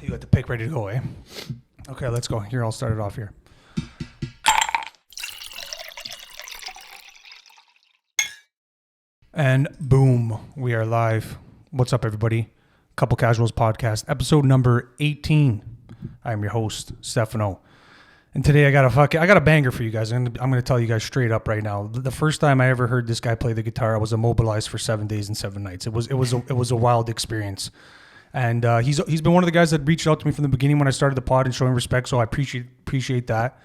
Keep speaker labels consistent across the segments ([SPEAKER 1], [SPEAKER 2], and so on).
[SPEAKER 1] You got the pick ready to go, eh? Okay, let's go. Here, I'll start it off here. And boom, we are live. What's up, everybody? Couple Casuals Podcast, episode number 18. I'm your host, Stefano. And today I got a banger for you guys. I'm gonna tell you guys straight up right now. The first time I ever heard this guy play the guitar, I was immobilized for 7 days and 7 nights. It was a wild experience. And he's been one of the guys that reached out to me from the beginning when I started the pod and showing respect. So I appreciate that.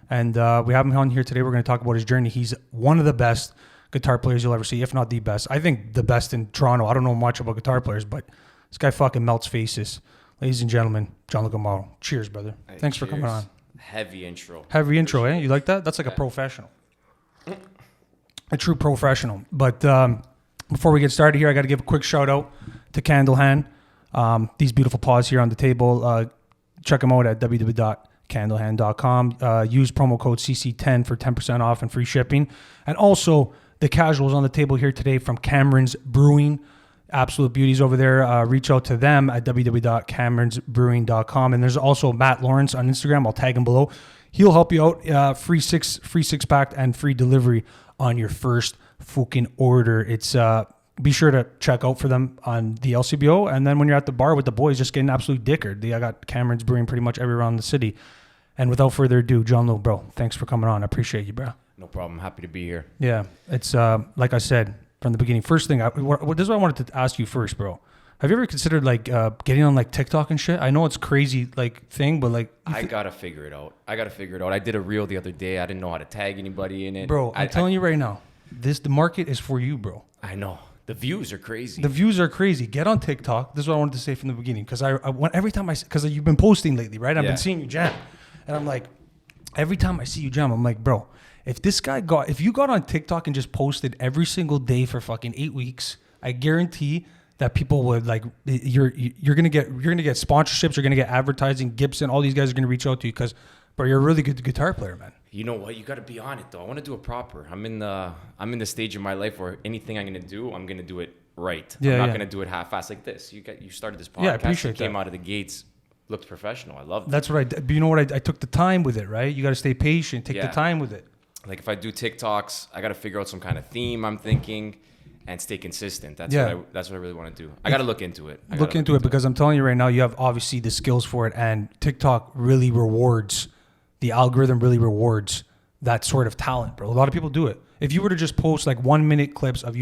[SPEAKER 1] And we have him on here today. We're going to talk about his journey. He's one of the best guitar players you'll ever see, if not the best. I think the best in Toronto. I don't know much about guitar players, but this guy fucking melts faces. Ladies and gentlemen, Gianluca Mauro. Cheers, brother.
[SPEAKER 2] Hey,
[SPEAKER 1] Thanks for coming on.
[SPEAKER 2] Heavy intro.
[SPEAKER 1] Heavy intro, eh? You like that? That's like a professional. A true professional. But before we get started here, I got to give a quick shout out to CandleHand. These beautiful paws here on the table. Check them out at www.candlehand.com. Use promo code CC10 for 10% off and free shipping. And also the casuals on the table here today from Cameron's Brewing. Absolute beauties over there. Reach out to them at www.cameronsbrewing.com. And there's also Matt Lawrence on Instagram. I'll tag him below. He'll help you out. Free six pack and free delivery on your first fucking order. It's be sure to check out for them on the LCBO. And then when you're at the bar with the boys, just getting absolutely dickered. I got Cameron's Brewing pretty much everywhere around the city. And without further ado, John Lowe, bro, thanks for coming on. I appreciate you, bro.
[SPEAKER 2] No problem. Happy to be here.
[SPEAKER 1] Yeah, it's like I said from the beginning. First thing, this is what I wanted to ask you first, bro. Have you ever considered like getting on like TikTok and shit? I know it's crazy like thing, but like
[SPEAKER 2] I gotta figure it out. I did a reel the other day. I didn't know how to tag anybody in it.
[SPEAKER 1] Bro, I'm telling you right now, the market is for you, bro.
[SPEAKER 2] I know. The views are crazy.
[SPEAKER 1] Get on TikTok. This is what I wanted to say from the beginning because I went every time because you've been posting lately, right? I've been seeing you jam, and I'm like, every time I see you jam, I'm like, bro, if you got on TikTok and just posted every single day for fucking 8 weeks, I guarantee that people would like you're gonna get sponsorships, you're gonna get advertising. Gibson, all these guys are gonna reach out to you because, bro, you're a really good guitar player, man.
[SPEAKER 2] You know what? You got to be on it though. I want to do it proper. I'm in the stage of my life where anything I'm gonna do, I'm gonna do it right. I'm not gonna do it half-assed like this. You started this podcast.
[SPEAKER 1] Yeah, I appreciate
[SPEAKER 2] came
[SPEAKER 1] that.
[SPEAKER 2] out of the gates, looked professional. I love that.
[SPEAKER 1] That's what but you know what? I took the time with it, right? You got to stay patient. Take the time with it.
[SPEAKER 2] Like if I do TikToks, I got to figure out some kind of theme I'm thinking and stay consistent. That's what I really want to do. I got to look into it.
[SPEAKER 1] Look into it because I'm telling you right now, you have obviously the skills for it, and TikTok really rewards, the algorithm really rewards that sort of talent, bro. A lot of people do it. If you were to just post like 1 minute clips of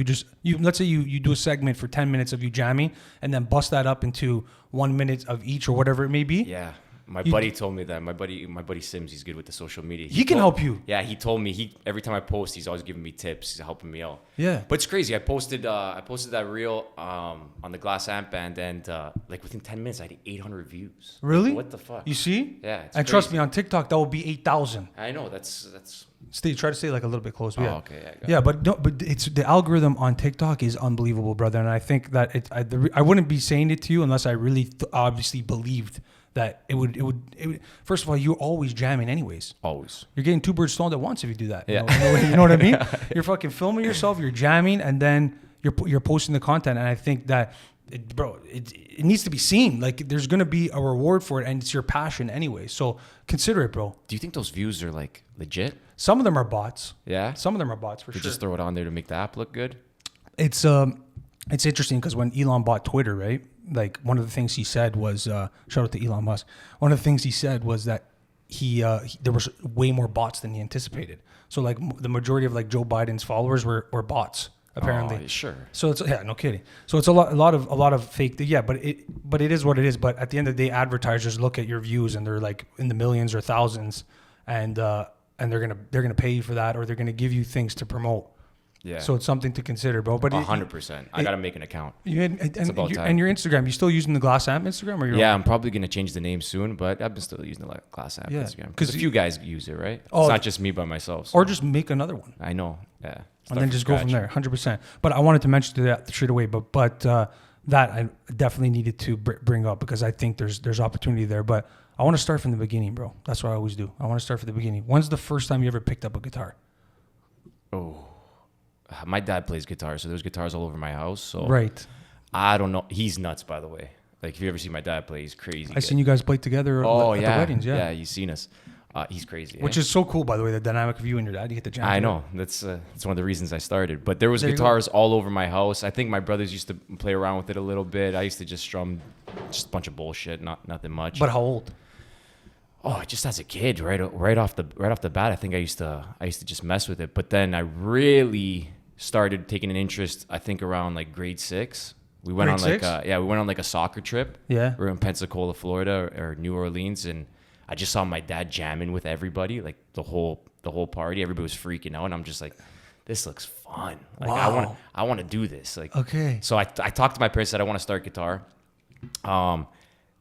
[SPEAKER 1] let's say you do a segment for 10 minutes of you jamming and then bust that up into 1 minute of each or whatever it may be.
[SPEAKER 2] Yeah. My buddy told me that. My buddy Sims, he's good with the social media.
[SPEAKER 1] He can help you.
[SPEAKER 2] Yeah, he told me every time I post, he's always giving me tips. He's helping me out.
[SPEAKER 1] Yeah.
[SPEAKER 2] But it's crazy. I posted that reel on the Glassampp band, and like within 10 minutes, I had 800 views.
[SPEAKER 1] Really?
[SPEAKER 2] Like, what the fuck?
[SPEAKER 1] You see?
[SPEAKER 2] Yeah.
[SPEAKER 1] And trust me, on TikTok that will be 8,000.
[SPEAKER 2] I know. That's.
[SPEAKER 1] Try to stay like a little bit close.
[SPEAKER 2] Oh,
[SPEAKER 1] yeah.
[SPEAKER 2] okay.
[SPEAKER 1] Yeah, but it's the algorithm on TikTok is unbelievable, brother. And I think that I wouldn't be saying it to you unless I really obviously believed that it would. First of all, you're always jamming anyways.
[SPEAKER 2] Always.
[SPEAKER 1] You're getting two birds stoned at once if you do that.
[SPEAKER 2] Yeah.
[SPEAKER 1] You know what I mean? You're fucking filming yourself, you're jamming, and then you're posting the content. And I think that, it needs to be seen. Like there's gonna be a reward for it, and it's your passion anyway. So consider it, bro.
[SPEAKER 2] Do you think those views are like legit?
[SPEAKER 1] Some of them are bots.
[SPEAKER 2] Yeah.
[SPEAKER 1] Some of them are bots for
[SPEAKER 2] They
[SPEAKER 1] sure.
[SPEAKER 2] just throw it on there to make the app look good.
[SPEAKER 1] It's interesting because when Elon bought Twitter, right? Like one of the things he said was, shout out to Elon Musk. One of the things he said was that there was way more bots than he anticipated. So like the majority of like Joe Biden's followers were bots apparently.
[SPEAKER 2] Oh, sure.
[SPEAKER 1] So it's no kidding. So it's a lot of fake. Yeah, but it is what it is. But at the end of the day, advertisers look at your views and they're like in the millions or thousands, and they're gonna pay you for that, or they're gonna give you things to promote.
[SPEAKER 2] Yeah.
[SPEAKER 1] So it's something to consider, bro. But
[SPEAKER 2] 100%. I gotta make an account.
[SPEAKER 1] It's about time. And your Instagram, you still using the Glassampp Instagram, or
[SPEAKER 2] I'm probably gonna change the name soon, but I've been still using the Glassampp Instagram because a few guys use it, right? It's not just me by myself. So.
[SPEAKER 1] Or just make another one.
[SPEAKER 2] I know. Yeah.
[SPEAKER 1] And then just go from there, 100%. But I wanted to mention that straight away. But that I definitely needed to bring up because I think there's opportunity there. But I want to start from the beginning, bro. That's what I always do. I want to start from the beginning. When's the first time you ever picked up a guitar?
[SPEAKER 2] Oh. My dad plays guitar, so there's guitars all over my house. So
[SPEAKER 1] right.
[SPEAKER 2] I don't know. He's nuts, by the way. Like if you ever see my dad play, he's crazy.
[SPEAKER 1] I've seen you guys play together at the weddings. Yeah,
[SPEAKER 2] you've seen us. He's crazy.
[SPEAKER 1] Which is so cool, by the way, the dynamic of you and your dad. You get the jam.
[SPEAKER 2] I know. That's one of the reasons I started. But there was guitars all over my house. I think my brothers used to play around with it a little bit. I used to just strum just a bunch of bullshit, nothing much.
[SPEAKER 1] But how old?
[SPEAKER 2] Oh, just as a kid, right off the bat, I think I used to just mess with it. But then I really started taking an interest, I think around like grade 6. We went on like a soccer trip.
[SPEAKER 1] Yeah.
[SPEAKER 2] We were in Pensacola, Florida, or New Orleans, and I just saw my dad jamming with everybody, like the whole party. Everybody was freaking out, and I'm just like, this looks fun. Like
[SPEAKER 1] wow.
[SPEAKER 2] I want to do this. Like
[SPEAKER 1] okay.
[SPEAKER 2] So I talked to my parents, said I want to start guitar.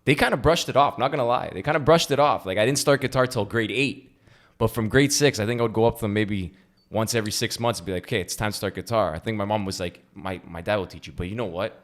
[SPEAKER 2] They kind of brushed it off. Not gonna lie, they kind of brushed it off. Like I didn't start guitar till grade 8, but from grade 6, I think I would go up to them maybe once every 6 months and be like, okay, it's time to start guitar. I think my mom was like, my dad will teach you, but you know what?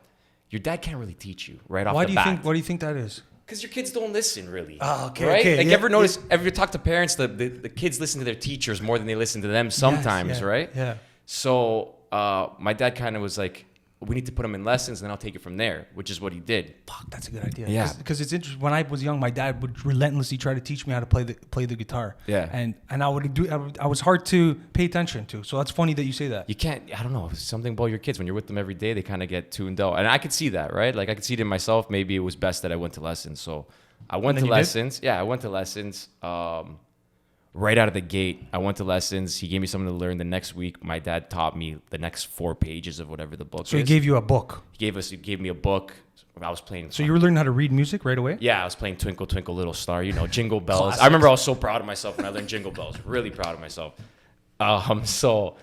[SPEAKER 2] Your dad can't really teach you right off the bat.
[SPEAKER 1] Why do you think that is?
[SPEAKER 2] Because your kids don't listen, really.
[SPEAKER 1] Oh, okay.
[SPEAKER 2] Right?
[SPEAKER 1] Okay,
[SPEAKER 2] like, ever talk to parents, the kids listen to their teachers more than they listen to them sometimes,
[SPEAKER 1] yes,
[SPEAKER 2] right?
[SPEAKER 1] Yeah.
[SPEAKER 2] So my dad kind of was like, we need to put him in lessons, and then I'll take it from there, which is what he did.
[SPEAKER 1] Fuck, that's a good idea.
[SPEAKER 2] Yeah.
[SPEAKER 1] Because it's interesting. When I was young, my dad would relentlessly try to teach me how to play the guitar.
[SPEAKER 2] Yeah.
[SPEAKER 1] And I was hard to pay attention to. So that's funny that you say that.
[SPEAKER 2] You can't, I don't know, something about your kids. When you're with them every day, they kind of get tuned out. And I could see that, right? Like I could see it in myself. Maybe it was best that I went to lessons. So I went to lessons. Yeah, I went to lessons. Right out of the gate, I went to lessons. He gave me something to learn. The next week, my dad taught me the next 4 pages of whatever the book is.
[SPEAKER 1] So he gave you a book?
[SPEAKER 2] He gave me a book. I was playing.
[SPEAKER 1] So you were learning how to read music right away?
[SPEAKER 2] Yeah, I was playing Twinkle, Twinkle, Little Star, Jingle Bells.
[SPEAKER 1] Classics.
[SPEAKER 2] I remember I was so proud of myself when I learned Jingle Bells. Really proud of myself. So,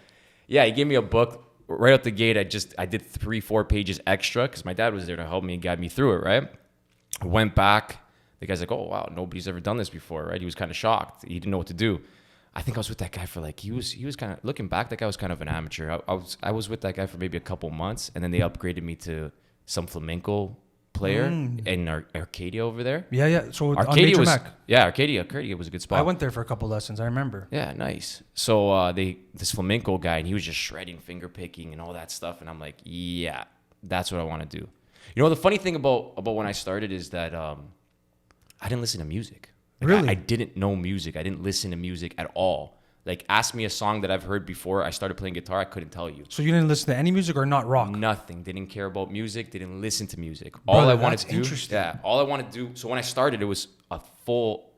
[SPEAKER 2] yeah, he gave me a book. Right out the gate, I did 3-4 pages extra because my dad was there to help me and guide me through it, right? I went back. The guy's like, oh, wow, nobody's ever done this before, right? He was kind of shocked. He didn't know what to do. I think I was with that guy for like, he was kind of, looking back, that guy was kind of an amateur. I was with that guy for maybe a couple months, and then they upgraded me to some flamenco player in Arcadia over there.
[SPEAKER 1] Yeah. So
[SPEAKER 2] Arcadia Arcadia was a good spot.
[SPEAKER 1] I went there for a couple lessons, I remember.
[SPEAKER 2] Yeah, nice. So this flamenco guy, and he was just shredding, finger picking, and all that stuff, and I'm like, yeah, that's what I want to do. The funny thing about when I started is that I didn't listen to music. Like,
[SPEAKER 1] really?
[SPEAKER 2] I didn't know music. I didn't listen to music at all. Like, ask me a song that I've heard before I started playing guitar, I couldn't tell you.
[SPEAKER 1] So you didn't listen to any music or not rock?
[SPEAKER 2] Nothing. Didn't care about music. Didn't listen to music.
[SPEAKER 1] Brother,
[SPEAKER 2] all I wanted to do.
[SPEAKER 1] Interesting.
[SPEAKER 2] Yeah. All I wanted to do. So when I started, it was a full,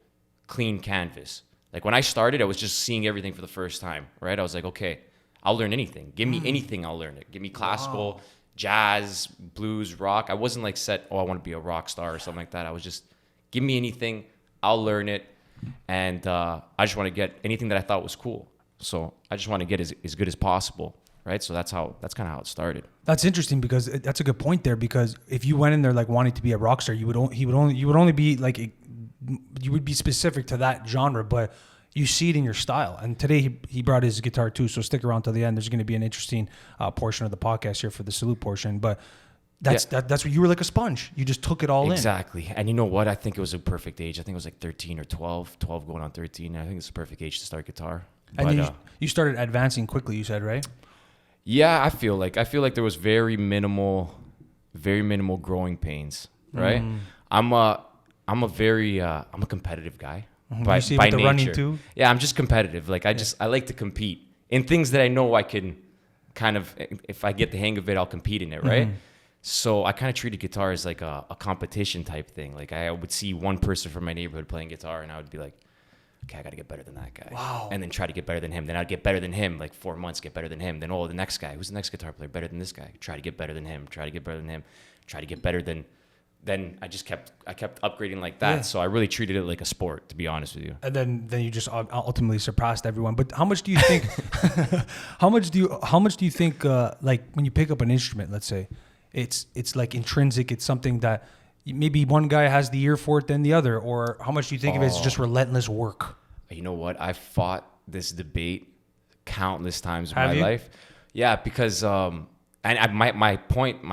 [SPEAKER 2] clean canvas. Like when I started, I was just seeing everything for the first time. Right? I was like, okay, I'll learn anything. Give me anything, I'll learn it. Give me classical, jazz, blues, rock. I wasn't like set. Oh, I want to be a rock star or something like that. I was just, give me anything. I'll learn it. And I just want to get anything that I thought was cool. So I just want to get as good as possible, right? So that's kind of how it started.
[SPEAKER 1] That's interesting because that's a good point there. Because if you went in there like wanting to be a rock star, you would only be like you would be specific to that genre, but you see it in your style. And today he brought his guitar too, so stick around till the end. There's going to be an interesting portion of the podcast here for the salute portion, but. That's what you were, like a sponge. You just took it all in.
[SPEAKER 2] Exactly. And you know what? I think it was a perfect age. I think it was like 13 or 12 going on 13. I think it's a perfect age to start guitar.
[SPEAKER 1] And you started advancing quickly, you said, right?
[SPEAKER 2] Yeah, I feel like there was very minimal growing pains, right? I'm a competitive guy by nature. Running too? Yeah, I'm just competitive. Like I like to compete in things that I know I can kind of, if I get the hang of it, I'll compete in it, right? So I kind of treated guitar as like a competition type thing. Like I would see one person from my neighborhood playing guitar, and I would be like, okay, I got to get better than that guy.
[SPEAKER 1] Wow.
[SPEAKER 2] And then try to get better than him. Then I'd get better than him, like 4 months, get better than him. Then, the next guy, who's the next guitar player? Better than this guy. Try to get better than him. Try to get better than him. Try to get better than... Then I kept upgrading like that. Yeah. So I really treated it like a sport, to be honest with you.
[SPEAKER 1] And then you just ultimately surpassed everyone. But how much do you think, how much do you think, like when you pick up an instrument, let's say, it's like intrinsic, it's something that maybe one guy has the ear for it than the other, or how much do you think of it as just relentless work?
[SPEAKER 2] You know what? I've fought this debate countless times in my life. Yeah, because my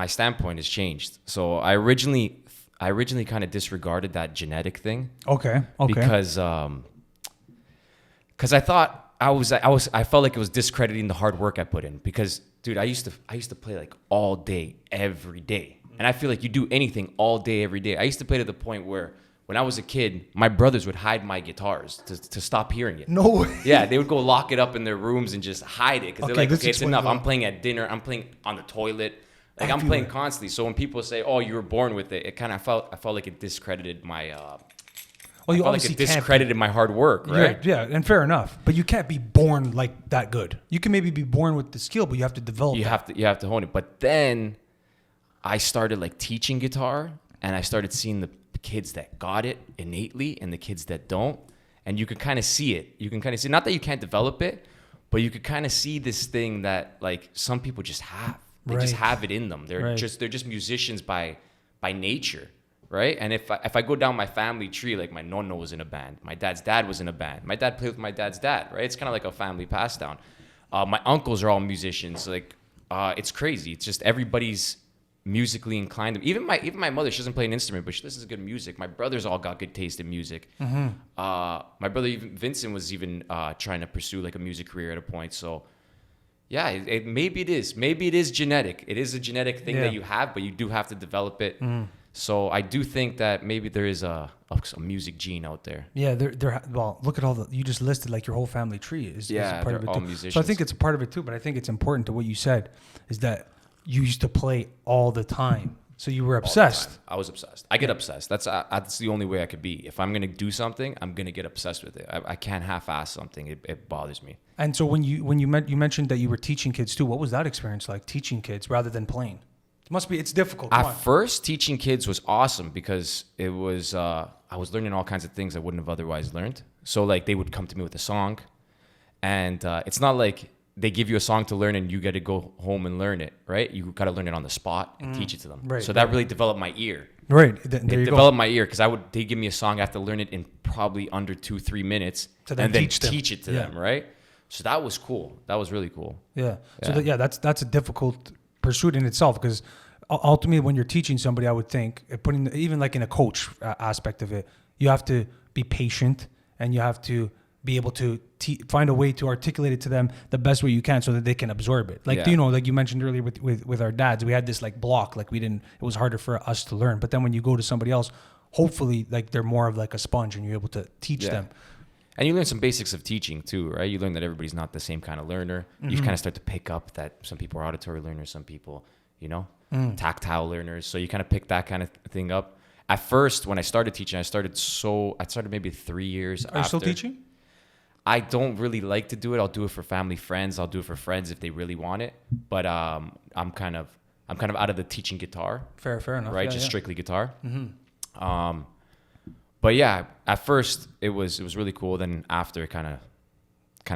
[SPEAKER 2] standpoint has changed. So I originally kind of disregarded that genetic thing.
[SPEAKER 1] Okay.
[SPEAKER 2] Because I thought I felt like it was discrediting the hard work I put in. Because dude, I used to play like all day, every day. And I feel like you do anything all day, every day. I used to play to the point where when I was a kid, my brothers would hide my guitars to stop hearing it.
[SPEAKER 1] No way.
[SPEAKER 2] Yeah, they would go lock it up in their rooms and just hide it because they're like, okay, it's enough.
[SPEAKER 1] That.
[SPEAKER 2] I'm playing at dinner. I'm playing on the toilet. Like I'm playing constantly. So when people say, "Oh, you were born with it," I felt like it discredited my.
[SPEAKER 1] Well, you
[SPEAKER 2] felt like it discredited my hard work, right?
[SPEAKER 1] Yeah, and fair enough. But you can't be born like that good. You can maybe be born with the skill, but you have to develop.
[SPEAKER 2] You have to hone it. But then I started like teaching guitar, and I started seeing the kids that got it innately and the kids that don't, and you could kind of see it. You can kind of see, not that you can't develop it, but you could kind of see this thing that like some people just have. They just have it in them. They're just musicians by nature. Right. And if I go down my family tree, like my nonno was in a band, my dad's dad was in a band, my dad played with my dad's dad. Right. It's kind of like a family pass down. My uncles are all musicians. Like it's crazy. It's just everybody's musically inclined. Even my mother, she doesn't play an instrument, but she listens to good music. My brothers all got good taste in music. Mm-hmm. My brother Vincent was even trying to pursue like a music career at a point. So yeah, maybe it is genetic. It is a genetic thing that you have, but you do have to develop it. Mm. So I do think that maybe there is a music gene out there.
[SPEAKER 1] Yeah, well, look at all you just listed, like your whole family tree is a part of it
[SPEAKER 2] all
[SPEAKER 1] too.
[SPEAKER 2] Musicians.
[SPEAKER 1] So I think it's a part of it too, but I think it's important to what you said is that you used to play all the time. So you were obsessed.
[SPEAKER 2] I was obsessed. I get obsessed. That's the only way I could be. If I'm going to do something, I'm going to get obsessed with it. I can't half-ass something. It bothers me.
[SPEAKER 1] And so when you mentioned that you were teaching kids too, what was that experience like, teaching kids rather than playing? It's difficult.
[SPEAKER 2] At first, teaching kids was awesome because it was I was learning all kinds of things I wouldn't have otherwise learned. So like they would come to me with a song, and it's not like they give you a song to learn and you got to go home and learn it, right? You got to learn it on the spot and teach it to them. Right, so that really developed my ear.
[SPEAKER 1] Right.
[SPEAKER 2] It developed my ear because they give me a song, I have to learn it in probably under 2-3 minutes and then teach it to them, right? So that was cool. That was really cool.
[SPEAKER 1] Yeah. So that's a difficult pursuit in itself because ultimately when you're teaching somebody, I would think putting even like in a coach aspect of it, you have to be patient and you have to be able to find a way to articulate it to them the best way you can so that they can absorb it. Like, like you mentioned earlier with our dads, we had this like block, like it was harder for us to learn. But then when you go to somebody else, hopefully like they're more of like a sponge and you're able to teach them.
[SPEAKER 2] And you learn some basics of teaching too, right? You learn that everybody's not the same kind of learner. Mm-hmm. You kind of start to pick up that some people are auditory learners, some people, tactile learners. So you kind of pick that kind of thing up. At first, when I started teaching, I started maybe 3 years after.
[SPEAKER 1] Are you still teaching?
[SPEAKER 2] I don't really like to do it. I'll do it for family, friends. I'll do it for friends if they really want it. But I'm kind of out of the teaching guitar.
[SPEAKER 1] Fair enough.
[SPEAKER 2] Right, just strictly guitar. Mm-hmm. But yeah, at first it was really cool. Then after it kind of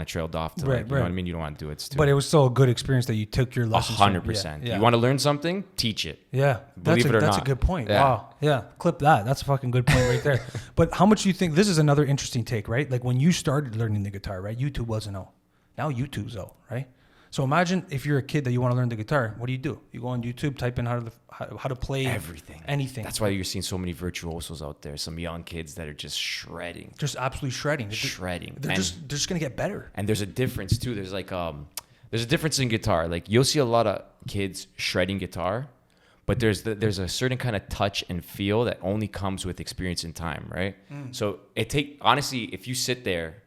[SPEAKER 2] trailed off to you know what I mean? You don't want to do it.
[SPEAKER 1] But it was still a good experience that you took your lessons.
[SPEAKER 2] 100%. You want to learn something? Teach it.
[SPEAKER 1] Yeah.
[SPEAKER 2] Believe it or not.
[SPEAKER 1] That's a good point. Yeah. Wow. Yeah. Clip that. That's a fucking good point right there. But how much do you think, this is another interesting take, right? Like when you started learning the guitar, right? YouTube wasn't out. Now YouTube's out, right? So imagine if you're a kid that you want to learn the guitar, what do? You go on YouTube, type in how to play anything.
[SPEAKER 2] That's why you're seeing so many virtuosos out there. Some young kids that are just shredding.
[SPEAKER 1] Just absolutely shredding. They're just gonna get better.
[SPEAKER 2] And there's a difference too. There's like there's a difference in guitar. Like you'll see a lot of kids shredding guitar, but there's a certain kind of touch and feel that only comes with experience and time, right? So honestly, if you sit there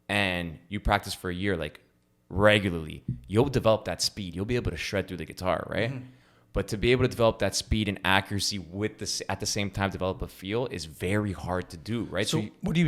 [SPEAKER 2] and you practice for a year, like regularly, you'll develop that speed. You'll be able to shred through the guitar, right? Mm-hmm. But to be able to develop that speed and accuracy at the same time develop a feel is very hard to do, right?
[SPEAKER 1] So what do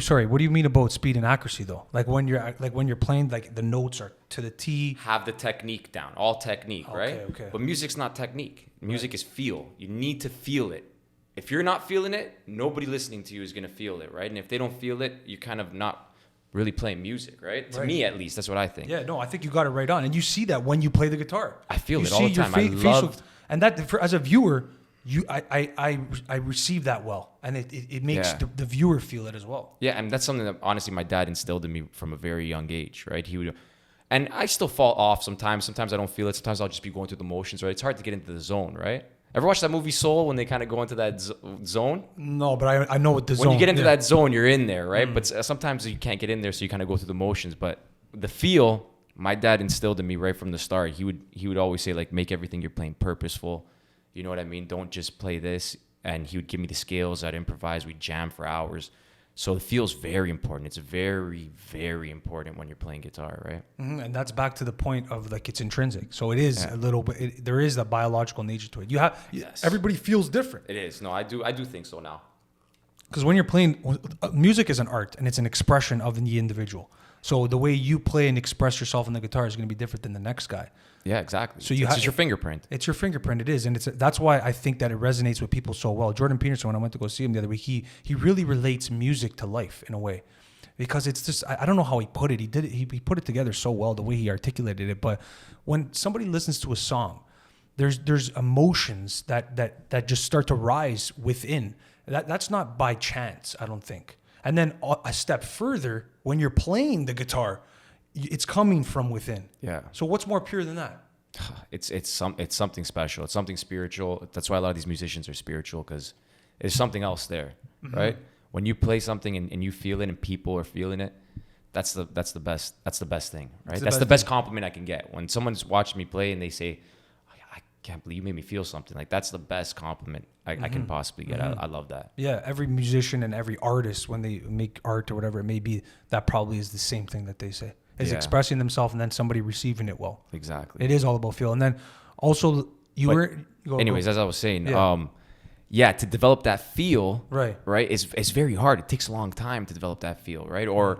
[SPEAKER 1] you mean about speed and accuracy though? Like when you're playing, like the notes are to the T.
[SPEAKER 2] Have the technique down, all technique, right?
[SPEAKER 1] Okay.
[SPEAKER 2] But music's not technique. Music is feel. You need to feel it. If you're not feeling it, nobody listening to you is gonna feel it, right? And if they don't feel it, you're kind of not really playing music, right? To me, at least, that's what I think.
[SPEAKER 1] Yeah, no, I think you got it right on, and you see that when you play the guitar.
[SPEAKER 2] I feel it all the time.
[SPEAKER 1] And that, as a viewer, I receive that well, and it makes the viewer feel it as well.
[SPEAKER 2] Yeah, and that's something that honestly my dad instilled in me from a very young age, right? And I still fall off sometimes. Sometimes I don't feel it. Sometimes I'll just be going through the motions, right? It's hard to get into the zone, right? Ever watch that movie Soul when they kind of go into that zone?
[SPEAKER 1] No, but I know what the zone.
[SPEAKER 2] When you get into that zone, you're in there, right? But sometimes you can't get in there, so you kind of go through the motions. But the feel, my dad instilled in me right from the start. He would always say, like, make everything you're playing purposeful. You know what I mean? Don't just play this. And he would give me the scales. I'd improvise. We'd jam for hours. So the feel's very important. It's very, very important when you're playing guitar, right?
[SPEAKER 1] Mm-hmm. And that's back to the point of like it's intrinsic. So it is a little bit. There is a biological nature to it. You have everybody feels different.
[SPEAKER 2] It is. No, I do think so now.
[SPEAKER 1] Because when you're playing, music is an art and it's an expression of the individual. So the way you play and express yourself on the guitar is going to be different than the next guy.
[SPEAKER 2] Yeah, exactly.
[SPEAKER 1] So
[SPEAKER 2] it's your fingerprint.
[SPEAKER 1] It's your fingerprint. It is, and that's why I think that it resonates with people so well. Jordan Peterson, when I went to go see him the other week, he really relates music to life in a way, because it's just I don't know how he put it. He put it together so well the way he articulated it. But when somebody listens to a song, there's emotions that just start to rise within. That's not by chance, I don't think. And then a step further, when you're playing the guitar, it's coming from within.
[SPEAKER 2] Yeah.
[SPEAKER 1] So what's more pure than that?
[SPEAKER 2] It's something special. It's something spiritual. That's why a lot of these musicians are spiritual, because there's something else there, right? When you play something and you feel it and people are feeling it, that's the best thing, right? That's the best compliment I can get. When someone's watching me play and they say, I can't believe you made me feel something, like that's the best compliment I can possibly get. I love that.
[SPEAKER 1] Yeah, every musician and every artist, when they make art or whatever it may be, that probably is the same thing that they say. Is expressing themselves and then somebody receiving it well.
[SPEAKER 2] Exactly.
[SPEAKER 1] It is all about feel. And then also
[SPEAKER 2] as I was saying, to develop that feel, right, it's very hard. It takes a long time to develop that feel, right? Or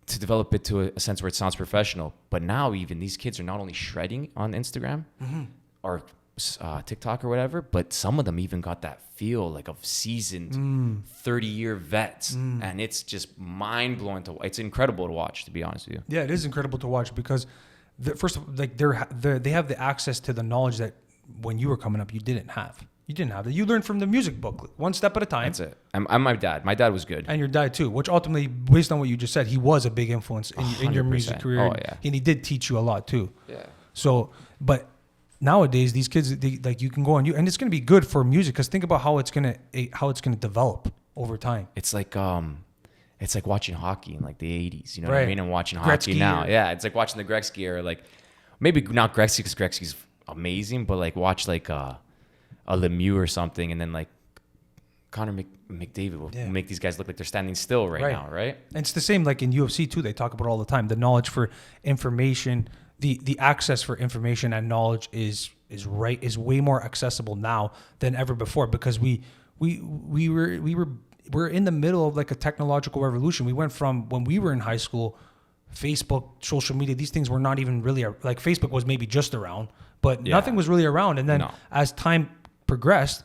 [SPEAKER 2] to develop it to a sense where it sounds professional. But now even these kids are not only shredding on Instagram or TikTok or whatever, but some of them even got that feel like of seasoned 30-year vets, and it's just mind-blowing it's incredible to watch, to be honest with you.
[SPEAKER 1] Yeah, it is incredible to watch, because first of all, like they have the access to the knowledge that when you were coming up you didn't have that. You learned from the music book, one step at a time.
[SPEAKER 2] That's it. I'm my dad was good,
[SPEAKER 1] and your dad too, which ultimately, based on what you just said, he was a big influence in your music career.
[SPEAKER 2] Oh yeah.
[SPEAKER 1] And he did teach you a lot too.
[SPEAKER 2] Yeah.
[SPEAKER 1] So but nowadays, these kids, like you can go on you, and it's going to be good for music, because think about how it's going to develop over time.
[SPEAKER 2] It's like watching hockey in like the 80s, you know what I mean? And watching hockey
[SPEAKER 1] Gretzky
[SPEAKER 2] now. Yeah, it's like watching the Gretzky era, like maybe not Gretzky because Gretzky's amazing, but like watch like a Lemieux or something, and then like Connor McDavid will make these guys look like they're standing still right now, right?
[SPEAKER 1] And it's the same like in UFC too. They talk about it all the time. The knowledge for information, the access for information and knowledge is way more accessible now than ever before, because we're in the middle of like a technological revolution. We went from when we were in high school, Facebook, social media, these things were not even really like Facebook was maybe just around, but nothing was really around. And then as time progressed,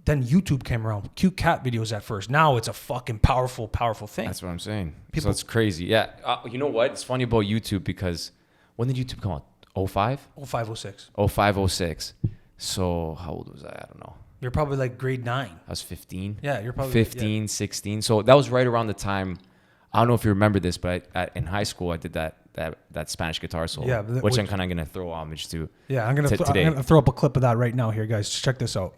[SPEAKER 1] then YouTube came around. Cute cat videos at first. Now it's a fucking powerful thing.
[SPEAKER 2] That's what I'm saying. So it's crazy. Yeah. You know what? It's funny about YouTube, because when did YouTube come out? 05?
[SPEAKER 1] 05, 06.
[SPEAKER 2] 05, 06. So how old was I? I don't know.
[SPEAKER 1] You're probably like grade 9.
[SPEAKER 2] I was 15.
[SPEAKER 1] Yeah, you're probably
[SPEAKER 2] 15, 16. So that was right around the time. I don't know if you remember this, but in high school, I did that Spanish guitar solo, which I'm kind of going to throw homage to.
[SPEAKER 1] Yeah, I'm going to throw up a clip of that right now here, guys. Check this out.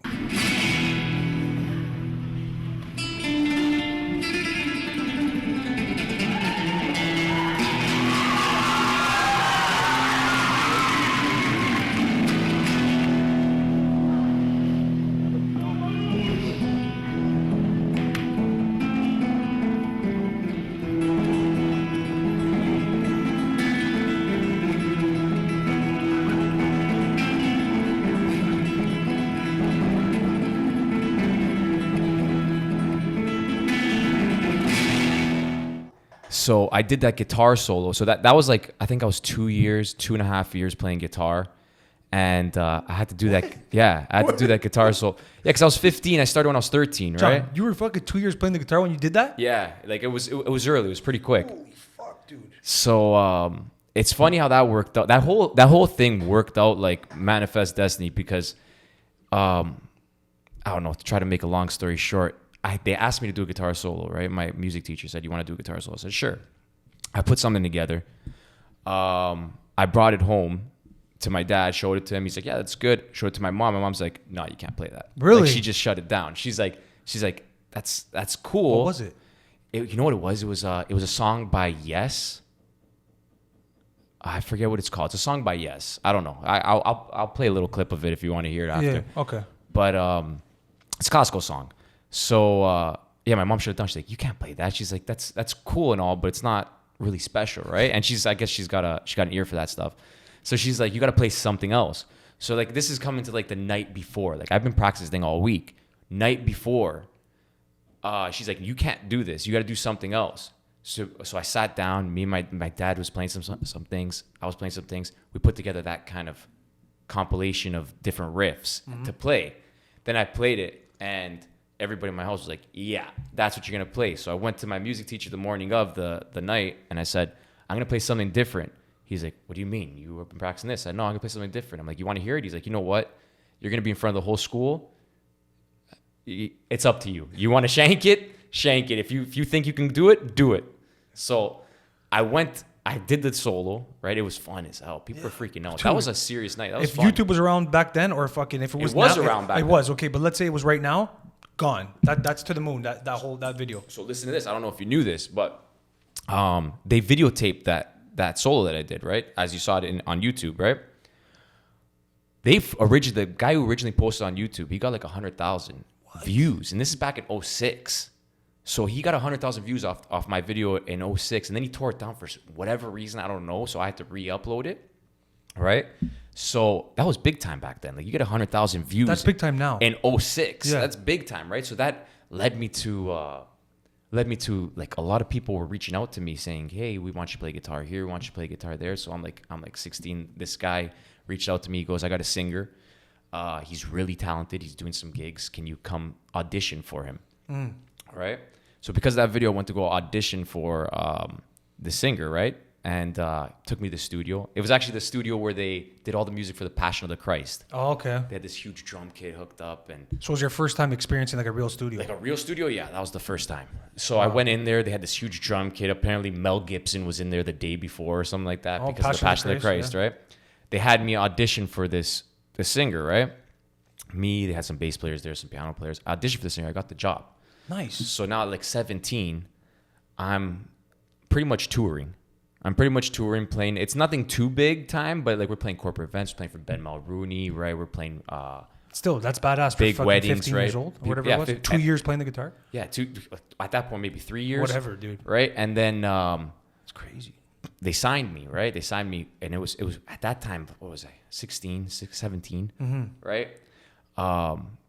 [SPEAKER 2] So I did that guitar solo. So that was like, I think I was 2.5 years playing guitar. And I had to do that. Yeah, I had to do that guitar solo. Yeah, because I was 15. I started when I was 13, right?
[SPEAKER 1] John, you were fucking 2 years playing the guitar when you did that?
[SPEAKER 2] Yeah, like it was early. It was pretty quick.
[SPEAKER 1] Holy fuck, dude.
[SPEAKER 2] So it's funny how that worked out. That whole thing worked out like manifest destiny, because I don't know, to try to make a long story short, they asked me to do a guitar solo, right? My music teacher said, "You want to do a guitar solo?" I said, "Sure." I put something together. I brought it home to my dad, showed it to him. He's like, "Yeah, that's good." Showed it to my mom. My mom's like, "No, you can't play that."
[SPEAKER 1] Really?
[SPEAKER 2] Like, she just shut it down. She's like, "That's cool."
[SPEAKER 1] What was it?
[SPEAKER 2] You know what it was? It was a song by Yes. I forget what it's called. It's a song by Yes. I don't know. I'll play a little clip of it if you want to hear it after.
[SPEAKER 1] Yeah. Okay.
[SPEAKER 2] But it's a Costco song. So yeah, my mom shut it down. She's like, you can't play that. She's like, that's cool and all, but it's not really special, right? And I guess she got an ear for that stuff. So she's like, you got to play something else. So like this is coming to like the night before. Like I've been practicing all week. Night before, she's like, you can't do this. You got to do something else. So I sat down. Me and my dad was playing some things. I was playing some things. We put together that kind of compilation of different riffs to play. Then I played it, and everybody in my house was like, yeah, that's what you're going to play. So I went to my music teacher the morning of the night, and I said, I'm going to play something different. He's like, what do you mean? You have been practicing this? I said, no, I'm going to play something different. I'm like, you want to hear it? He's like, you know what? You're going to be in front of the whole school. It's up to you. You want to shank it? Shank it. If you think you can do it, do it. So I did the solo, right? It was fun as hell. People were freaking out. That was a serious night. That was fun.
[SPEAKER 1] YouTube was around back then, or fucking if it was
[SPEAKER 2] around back then.
[SPEAKER 1] It was, okay, but let's say it was right now, gone. That's to the moon, that video.
[SPEAKER 2] So listen to this. I don't know if you knew this, but they videotaped that solo that I did, right? As you saw it on YouTube, right? The guy who originally posted on YouTube, he got like 100,000 views, and this is back in 2006. So he got 100,000 views off my video in 2006, and then he tore it down for whatever reason, I don't know. So I had to re-upload it, right? So that was big time back then. Like you get 100,000 views.
[SPEAKER 1] That's big time now.
[SPEAKER 2] In 2006,
[SPEAKER 1] yeah.
[SPEAKER 2] That's big time, right? So that led me to like a lot of people were reaching out to me saying, hey, we want you to play guitar here, we want you to play guitar there. So I'm like 16. This guy reached out to me. He goes, I got a singer. He's really talented. He's doing some gigs. Can you come audition for him? Right? So because of that video, I went to go audition for the singer, right? And took me to the studio. It was actually the studio where they did all the music for the Passion of the Christ.
[SPEAKER 1] Oh, okay.
[SPEAKER 2] They had this huge drum kit hooked up. And
[SPEAKER 1] so it was your first time experiencing like a real studio?
[SPEAKER 2] Like a real studio? Yeah, that was the first time. So I went in there. They had this huge drum kit. Apparently Mel Gibson was in there the day before or something like that because of the Passion of the Christ, yeah. Right? They had me audition for the singer, right? They had some bass players there, some piano players. I auditioned for the singer. I got the job.
[SPEAKER 1] Nice. So
[SPEAKER 2] now at like 17, I'm pretty much touring. Playing. It's nothing too big time, but like we're playing corporate events, we're playing for Ben Mulrooney, right? We're playing
[SPEAKER 1] still, that's badass.
[SPEAKER 2] Big
[SPEAKER 1] for
[SPEAKER 2] weddings,
[SPEAKER 1] 15
[SPEAKER 2] right?
[SPEAKER 1] Years old, or whatever it was. 2 years playing the guitar.
[SPEAKER 2] Yeah, at that point maybe 3 years.
[SPEAKER 1] Whatever, dude.
[SPEAKER 2] Right, and then
[SPEAKER 1] it's crazy.
[SPEAKER 2] They signed me, right? They signed me, and it was at that time. What was I? 17, right?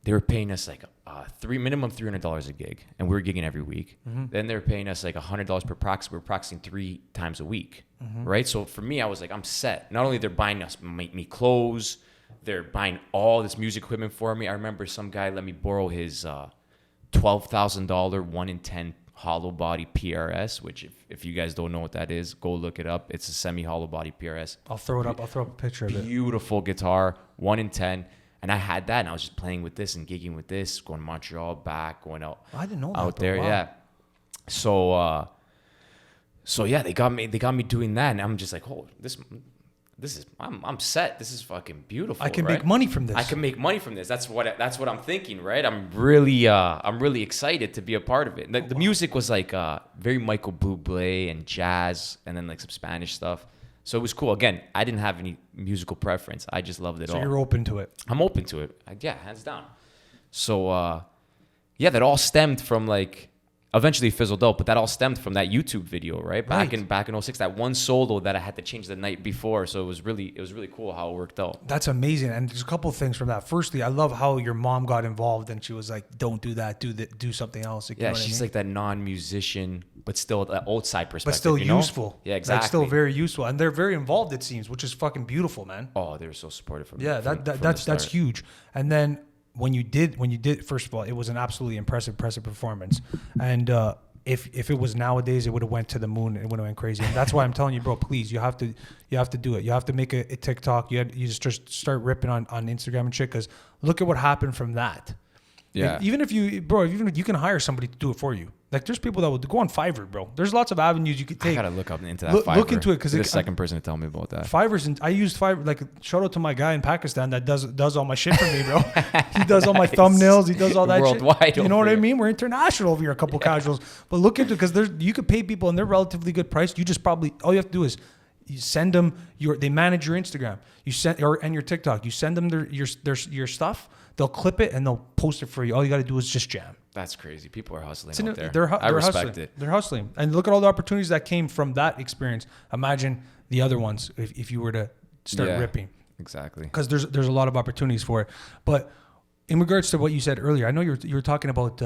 [SPEAKER 2] They were paying us like minimum $300 a gig, and we were gigging every week. Then they were paying us like $100 per practice. We were practicing 3 times a week, right? So for me, I was like, I'm set. Not only they're buying me clothes, they're buying all this music equipment for me. I remember some guy let me borrow his $12,000 1 in 10 hollow body PRS, which if you guys don't know what that is, go look it up. It's a semi hollow body PRS.
[SPEAKER 1] I'll throw up a picture of it.
[SPEAKER 2] Beautiful guitar, 1 in 10. And I had that, and I was just playing with this and gigging with this, going to Montreal, back, going out.
[SPEAKER 1] I didn't know that.
[SPEAKER 2] Out there,
[SPEAKER 1] wow.
[SPEAKER 2] Yeah. So yeah, they got me doing that, and I'm just like, oh, this is I'm set. This is fucking beautiful.
[SPEAKER 1] I can
[SPEAKER 2] right?
[SPEAKER 1] make money from this.
[SPEAKER 2] I can make money from this. That's what I'm thinking, right? I'm really excited to be a part of it. The music was like very Michael Bublé and jazz, and then like some Spanish stuff. So it was cool. Again, I didn't have any musical preference. I just loved it all.
[SPEAKER 1] So you're open to it?
[SPEAKER 2] I'm open to it. Yeah, hands down. So, yeah, that all stemmed from like, eventually fizzled out, but that all stemmed from that YouTube video, right? Back in 2006, that one solo that I had to change the night before. So it was really cool how it worked out.
[SPEAKER 1] That's amazing. And there's a couple of things from that. Firstly, I love how your mom got involved and she was like, don't do that, do something else. Like,
[SPEAKER 2] yeah,
[SPEAKER 1] you know
[SPEAKER 2] she's like that non-musician, but still the outside perspective.
[SPEAKER 1] But still
[SPEAKER 2] you know?
[SPEAKER 1] useful.
[SPEAKER 2] Yeah, exactly.
[SPEAKER 1] Like still very useful. And they're very involved, it seems, which is fucking beautiful, man.
[SPEAKER 2] Oh, they're so supportive from
[SPEAKER 1] that's huge. And then when you did, first of all, it was an absolutely impressive performance. And if it was nowadays, it would have went to the moon. It would have went crazy. And that's why I'm telling you, bro, please, you have to do it. You have to make a TikTok. You just start ripping on Instagram and shit. Because look at what happened from that.
[SPEAKER 2] Yeah.
[SPEAKER 1] Like, even if you can hire somebody to do it for you. Like there's people that will go on Fiverr, bro. There's lots of avenues you could take.
[SPEAKER 2] I gotta look up into that. Fiverr.
[SPEAKER 1] Look into it because
[SPEAKER 2] the second person to tell me about that.
[SPEAKER 1] I used Fiverr. Like shout out to my guy in Pakistan that does all my shit for me, bro. He does all my thumbnails. He does all that
[SPEAKER 2] worldwide
[SPEAKER 1] shit. You know what I mean? We're international over here. A couple casuals, but look into it because you could pay people and they're relatively good price. You just probably all you have to do is You send them they manage your Instagram. And your TikTok. You send them your stuff. They'll clip it and they'll post it for you. All you got to do is just jam.
[SPEAKER 2] That's crazy. People are hustling out there.
[SPEAKER 1] I respect
[SPEAKER 2] hustling.
[SPEAKER 1] it. They're hustling. And look at all the opportunities that came from that experience. Imagine the other ones if you were to start ripping.
[SPEAKER 2] Exactly.
[SPEAKER 1] Because there's a lot of opportunities for it. But in regards to what you said earlier, I know you were talking about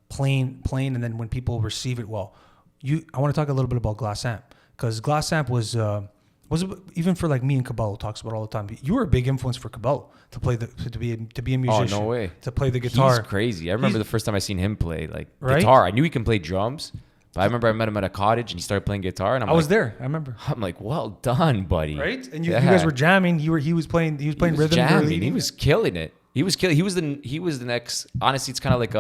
[SPEAKER 1] playing, and then when people receive it well. I want to talk a little bit about Glassampp, because Glassampp was even for like me and Cabello talks about all the time. You were a big influence for Cabello to play to be a musician.
[SPEAKER 2] Oh, no way.
[SPEAKER 1] To play the guitar.
[SPEAKER 2] He's crazy. I remember the first time I seen him play guitar. I knew he can play drums, but I remember I met him at a cottage and he started playing guitar, and I was
[SPEAKER 1] there. I remember.
[SPEAKER 2] I'm like, well done, buddy.
[SPEAKER 1] Right? And you guys were jamming. He was playing rhythm.
[SPEAKER 2] Jamming. He was killing it. He was the next. Honestly, it's kind of like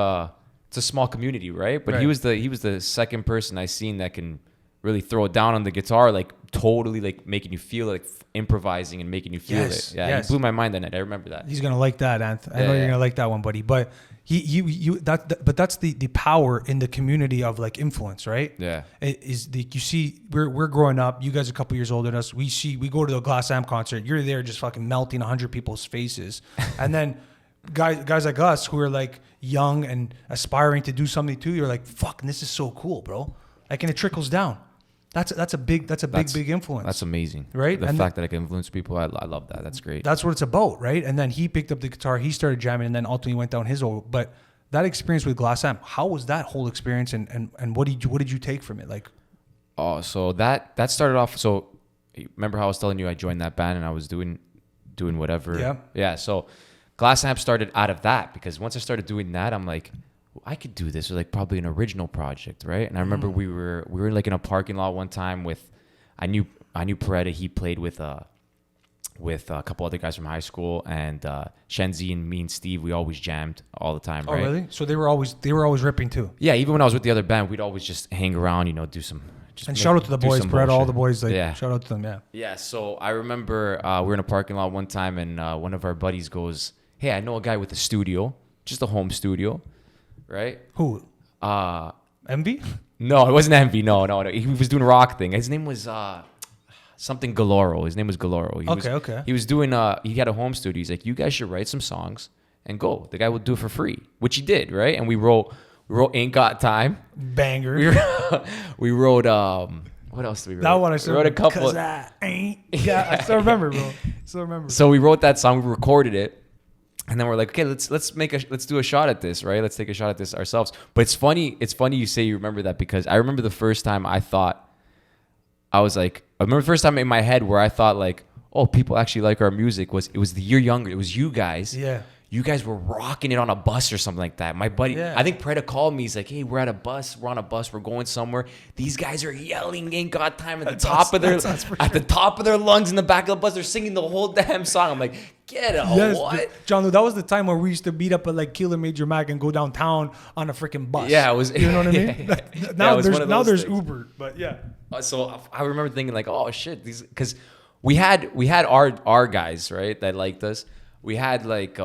[SPEAKER 2] it's a small community, right? But he was the second person I seen that can really throw it down on the guitar, like totally like making you feel like improvising and making you feel it. Yeah, he blew my mind that night. I remember that.
[SPEAKER 1] He's gonna like that, Anth. I know you're gonna like that one, buddy. But but that's the power in the community of like influence, right?
[SPEAKER 2] Yeah.
[SPEAKER 1] You see, we're growing up. You guys are a couple years older than us. We go to a Glassampp concert. You're there just fucking melting 100 people's faces, and then guys like us who are like young and aspiring to do something too. You're like, fuck, this is so cool, bro. Like, and it trickles down. That's a big influence.
[SPEAKER 2] That's amazing,
[SPEAKER 1] right?
[SPEAKER 2] The fact that I can influence people, I love that. That's great.
[SPEAKER 1] That's what it's about, right? And then he picked up the guitar, he started jamming, and then ultimately went down his own. But that experience with Glassampp, how was that whole experience, and what did you take from it? Like,
[SPEAKER 2] so that started off. So remember how I was telling you I joined that band and I was doing whatever. Yeah. So Glassampp started out of that, because once I started doing that, I'm like, I could do this, or like probably an original project, right? And I remember we were like in a parking lot one time with, I knew Peretta. He played with a couple other guys from high school, and Shenzi and me and Steve, we always jammed all the time, right?
[SPEAKER 1] Oh, really? So they were always ripping too.
[SPEAKER 2] Yeah, even when I was with the other band, we'd always just hang around, do some.
[SPEAKER 1] Shout out to the boys, Peretta, all the boys. Shout out to them, yeah.
[SPEAKER 2] Yeah. So I remember we were in a parking lot one time, and one of our buddies goes, "Hey, I know a guy with a studio, just a home studio." Right?
[SPEAKER 1] Who? Envy?
[SPEAKER 2] No, it wasn't Envy. No. He was doing a rock thing. His name was something Galoro. His name was Galoro.
[SPEAKER 1] Okay.
[SPEAKER 2] He was doing he had a home studio. He's like, you guys should write some songs and go. The guy would do it for free, which he did, right? And we wrote Ain't Got Time.
[SPEAKER 1] Banger.
[SPEAKER 2] We wrote what else did we write?
[SPEAKER 1] That one I still
[SPEAKER 2] wrote a couple.
[SPEAKER 1] 'Cause I ain't. Yeah, I still remember, bro.
[SPEAKER 2] So we wrote that song, we recorded it. And then we're like, okay, let's do a shot at this, right? Let's take a shot at this ourselves. But it's funny you say you remember that, because I remember the first time I remember the first time in my head where I thought like, oh, people actually like our music it was the year younger. It was you guys.
[SPEAKER 1] Yeah.
[SPEAKER 2] You guys were rocking it on a bus or something like that. My buddy, I think Preda called me. He's like, hey, we're on a bus, we're going somewhere. These guys are yelling Ain't Got Time at the top of their lungs in the back of the bus. They're singing the whole damn song. I'm like, get out. What?
[SPEAKER 1] John, that was the time where we used to meet up at like Keeler Major Mac and go downtown on a freaking bus.
[SPEAKER 2] Yeah, it was.
[SPEAKER 1] You know what I mean?
[SPEAKER 2] Yeah.
[SPEAKER 1] Now there's Uber, but yeah.
[SPEAKER 2] So I remember thinking like, oh shit, these, because we had our guys, right, that liked us. We had like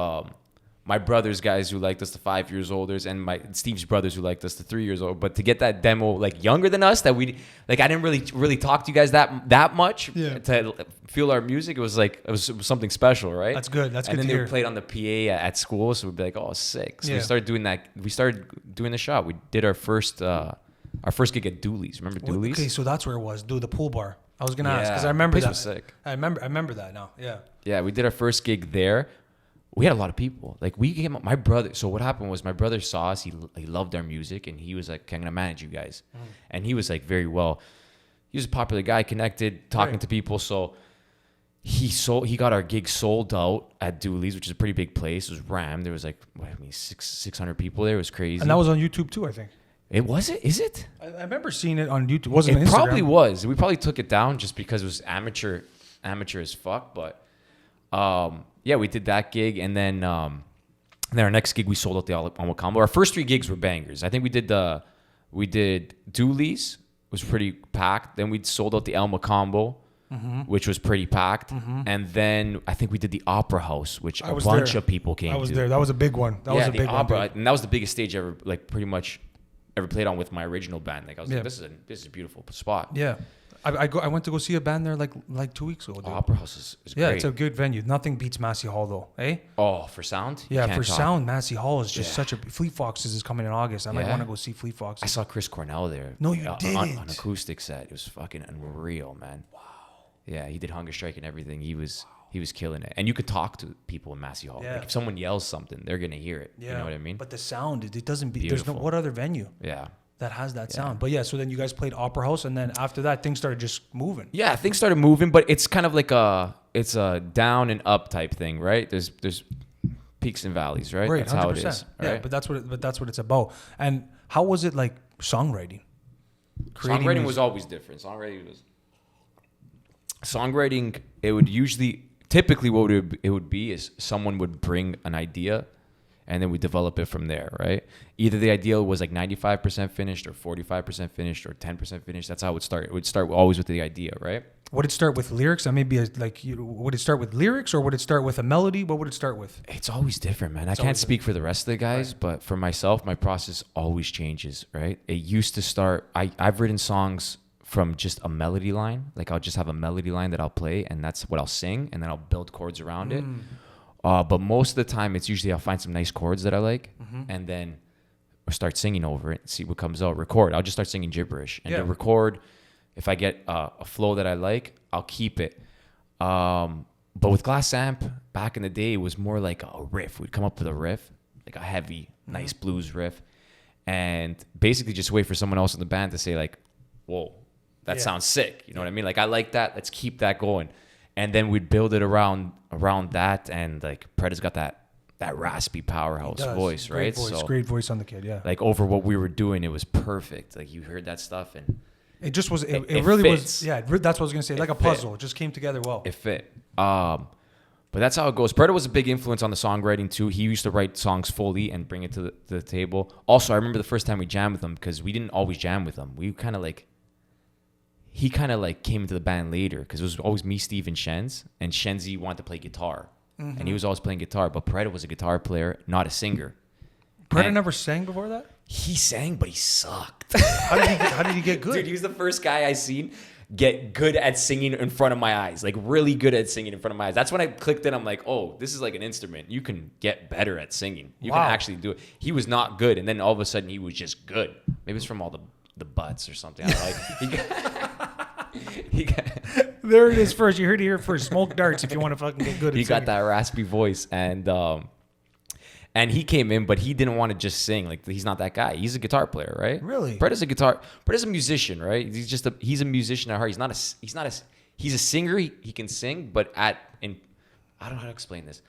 [SPEAKER 2] my brother's guys who liked us, the 5 years older, and Steve's brothers who liked us, the 3 years old. But to get that demo like younger than us, that we like, I didn't really talk to you guys that much to feel our music. It was something special, right?
[SPEAKER 1] That's good. That's
[SPEAKER 2] and
[SPEAKER 1] good.
[SPEAKER 2] And
[SPEAKER 1] then
[SPEAKER 2] they played on the PA at school, so we'd be like, oh, sick. So we started doing that. We started doing the shot. We did our first gig at Dooley's. Remember Dooley's?
[SPEAKER 1] Okay, so that's where it was. The pool bar. I was gonna ask because I remember that.
[SPEAKER 2] Was sick.
[SPEAKER 1] I remember that now. Yeah.
[SPEAKER 2] Yeah, we did our first gig there. We had a lot of people. Like we came up, my brother. So what happened was my brother saw us. He loved our music, and he was like, "I'm gonna manage you guys." And he was like very well. He was a popular guy, connected, talking to people. So he got our gig sold out at Dooley's, which is a pretty big place. It was rammed. There was like 600 people there. It was crazy.
[SPEAKER 1] And that was on YouTube too, I think.
[SPEAKER 2] It was it? Is it?
[SPEAKER 1] I remember seeing it on YouTube. Wasn't
[SPEAKER 2] it?
[SPEAKER 1] Instagram.
[SPEAKER 2] Probably was. We probably took it down just because it was amateur as fuck. But yeah, we did that gig, and then our next gig we sold out the Alma Combo. Our first 3 gigs were bangers. I think we did Dooley's, was pretty packed. Then we sold out the Alma Combo, which was pretty packed, and then I think we did the Opera House, which a bunch of people came to.
[SPEAKER 1] I was there. That was a big one. That was a big one.
[SPEAKER 2] And that was the biggest stage ever, like pretty much ever played on with my original band. Like I was like, this is a beautiful spot.
[SPEAKER 1] Yeah. I went to go see a band there like 2 weeks ago. Dude.
[SPEAKER 2] Opera House is
[SPEAKER 1] Yeah,
[SPEAKER 2] great.
[SPEAKER 1] it's a good venue. Nothing beats Massey Hall though, eh?
[SPEAKER 2] Oh, for sound? You
[SPEAKER 1] Yeah,
[SPEAKER 2] can't
[SPEAKER 1] for
[SPEAKER 2] talk.
[SPEAKER 1] sound, Massey Hall is just such a. Fleet Foxes is coming in August. I might
[SPEAKER 2] Yeah.
[SPEAKER 1] want to go see Fleet Foxes.
[SPEAKER 2] I saw Chris Cornell there.
[SPEAKER 1] No, you
[SPEAKER 2] on
[SPEAKER 1] didn't.
[SPEAKER 2] acoustic set. It was fucking unreal, man. Wow. Yeah, he did Hunger Strike and everything. He was killing it. And you could talk to people in Massey Hall.
[SPEAKER 1] Yeah.
[SPEAKER 2] Like if someone yells something, they're gonna hear it.
[SPEAKER 1] Yeah.
[SPEAKER 2] You know what I mean?
[SPEAKER 1] But the sound, it doesn't be.
[SPEAKER 2] Beautiful.
[SPEAKER 1] There's no what other venue
[SPEAKER 2] Yeah.
[SPEAKER 1] that has that sound. But yeah, so then you guys played Opera House, and then after that, things started just moving.
[SPEAKER 2] Yeah, things started moving, but it's kind of like it's a down and up type thing, right? There's peaks and valleys, right?
[SPEAKER 1] Right,
[SPEAKER 2] That's how it
[SPEAKER 1] 100%.
[SPEAKER 2] is.
[SPEAKER 1] Yeah,
[SPEAKER 2] Right?
[SPEAKER 1] but that's what it's about. And how was it like songwriting? Creating
[SPEAKER 2] Songwriting
[SPEAKER 1] music?
[SPEAKER 2] was always different. Songwriting, it would typically what it would be is someone would bring an idea and then we develop it from there, right? Either the idea was like 95% finished or 45% finished or 10% finished. That's how it would start. It would start always with the idea, right?
[SPEAKER 1] Would it start with lyrics? Would it start with lyrics or would it start with a melody? What would it start with?
[SPEAKER 2] It's always different, man. I can't speak for the rest of the guys, but for myself, my process always changes, right? It used to start, I've written songs from just a melody line. Like I'll just have a melody line that I'll play and that's what I'll sing and then I'll build chords around it. But most of the time, it's usually I'll find some nice chords that I like and then I'll start singing over it and see what comes out. Record. I'll just start singing gibberish and then record. If I get a flow that I like, I'll keep it. But with Glassampp, back in the day, it was more like a riff. We'd come up with a riff, like a heavy, nice blues riff, and basically just wait for someone else in the band to say like, whoa, that sounds sick. You know what I mean? Like, I like that. Let's keep that going. And then we'd build it around that. And like, Preda's got that raspy powerhouse voice, right?
[SPEAKER 1] Great voice on the kid, yeah.
[SPEAKER 2] Like over what we were doing, it was perfect. Like you heard that stuff and
[SPEAKER 1] it just was, it
[SPEAKER 2] it
[SPEAKER 1] really
[SPEAKER 2] fits.
[SPEAKER 1] was, yeah, that's what I was going to say. Like a puzzle. It just came together well.
[SPEAKER 2] It fit. But that's how it goes. Preda was a big influence on the songwriting too. He used to write songs fully and bring it to the table. Also, I remember the first time we jammed with him because we didn't always jam with him. We kind of like, he kind of like came into the band later because it was always me, Steve, and Shenz. And Shenzi wanted to play guitar. And he was always playing guitar. But Preda was a guitar player, not a singer.
[SPEAKER 1] Preda never sang before that?
[SPEAKER 2] He sang, but he sucked.
[SPEAKER 1] How did he get good?
[SPEAKER 2] Dude, he was the first guy I seen get good at singing in front of my eyes. Like really good at singing in front of my eyes. That's when I clicked in. I'm like, oh, this is like an instrument. You can get better at singing. You can actually do it. He was not good. And then all of a sudden he was just good. Maybe it's from all the butts or something.
[SPEAKER 1] There it is first. You heard it here first. Smoke darts if you want to fucking get good at
[SPEAKER 2] He
[SPEAKER 1] singing.
[SPEAKER 2] got that raspy voice and he came in, but he didn't want to just sing. Like he's not that guy. He's a guitar player, right?
[SPEAKER 1] Really?
[SPEAKER 2] Preda's a musician, right? He's a musician at heart. He's a singer. He can sing, but I don't know how to explain this.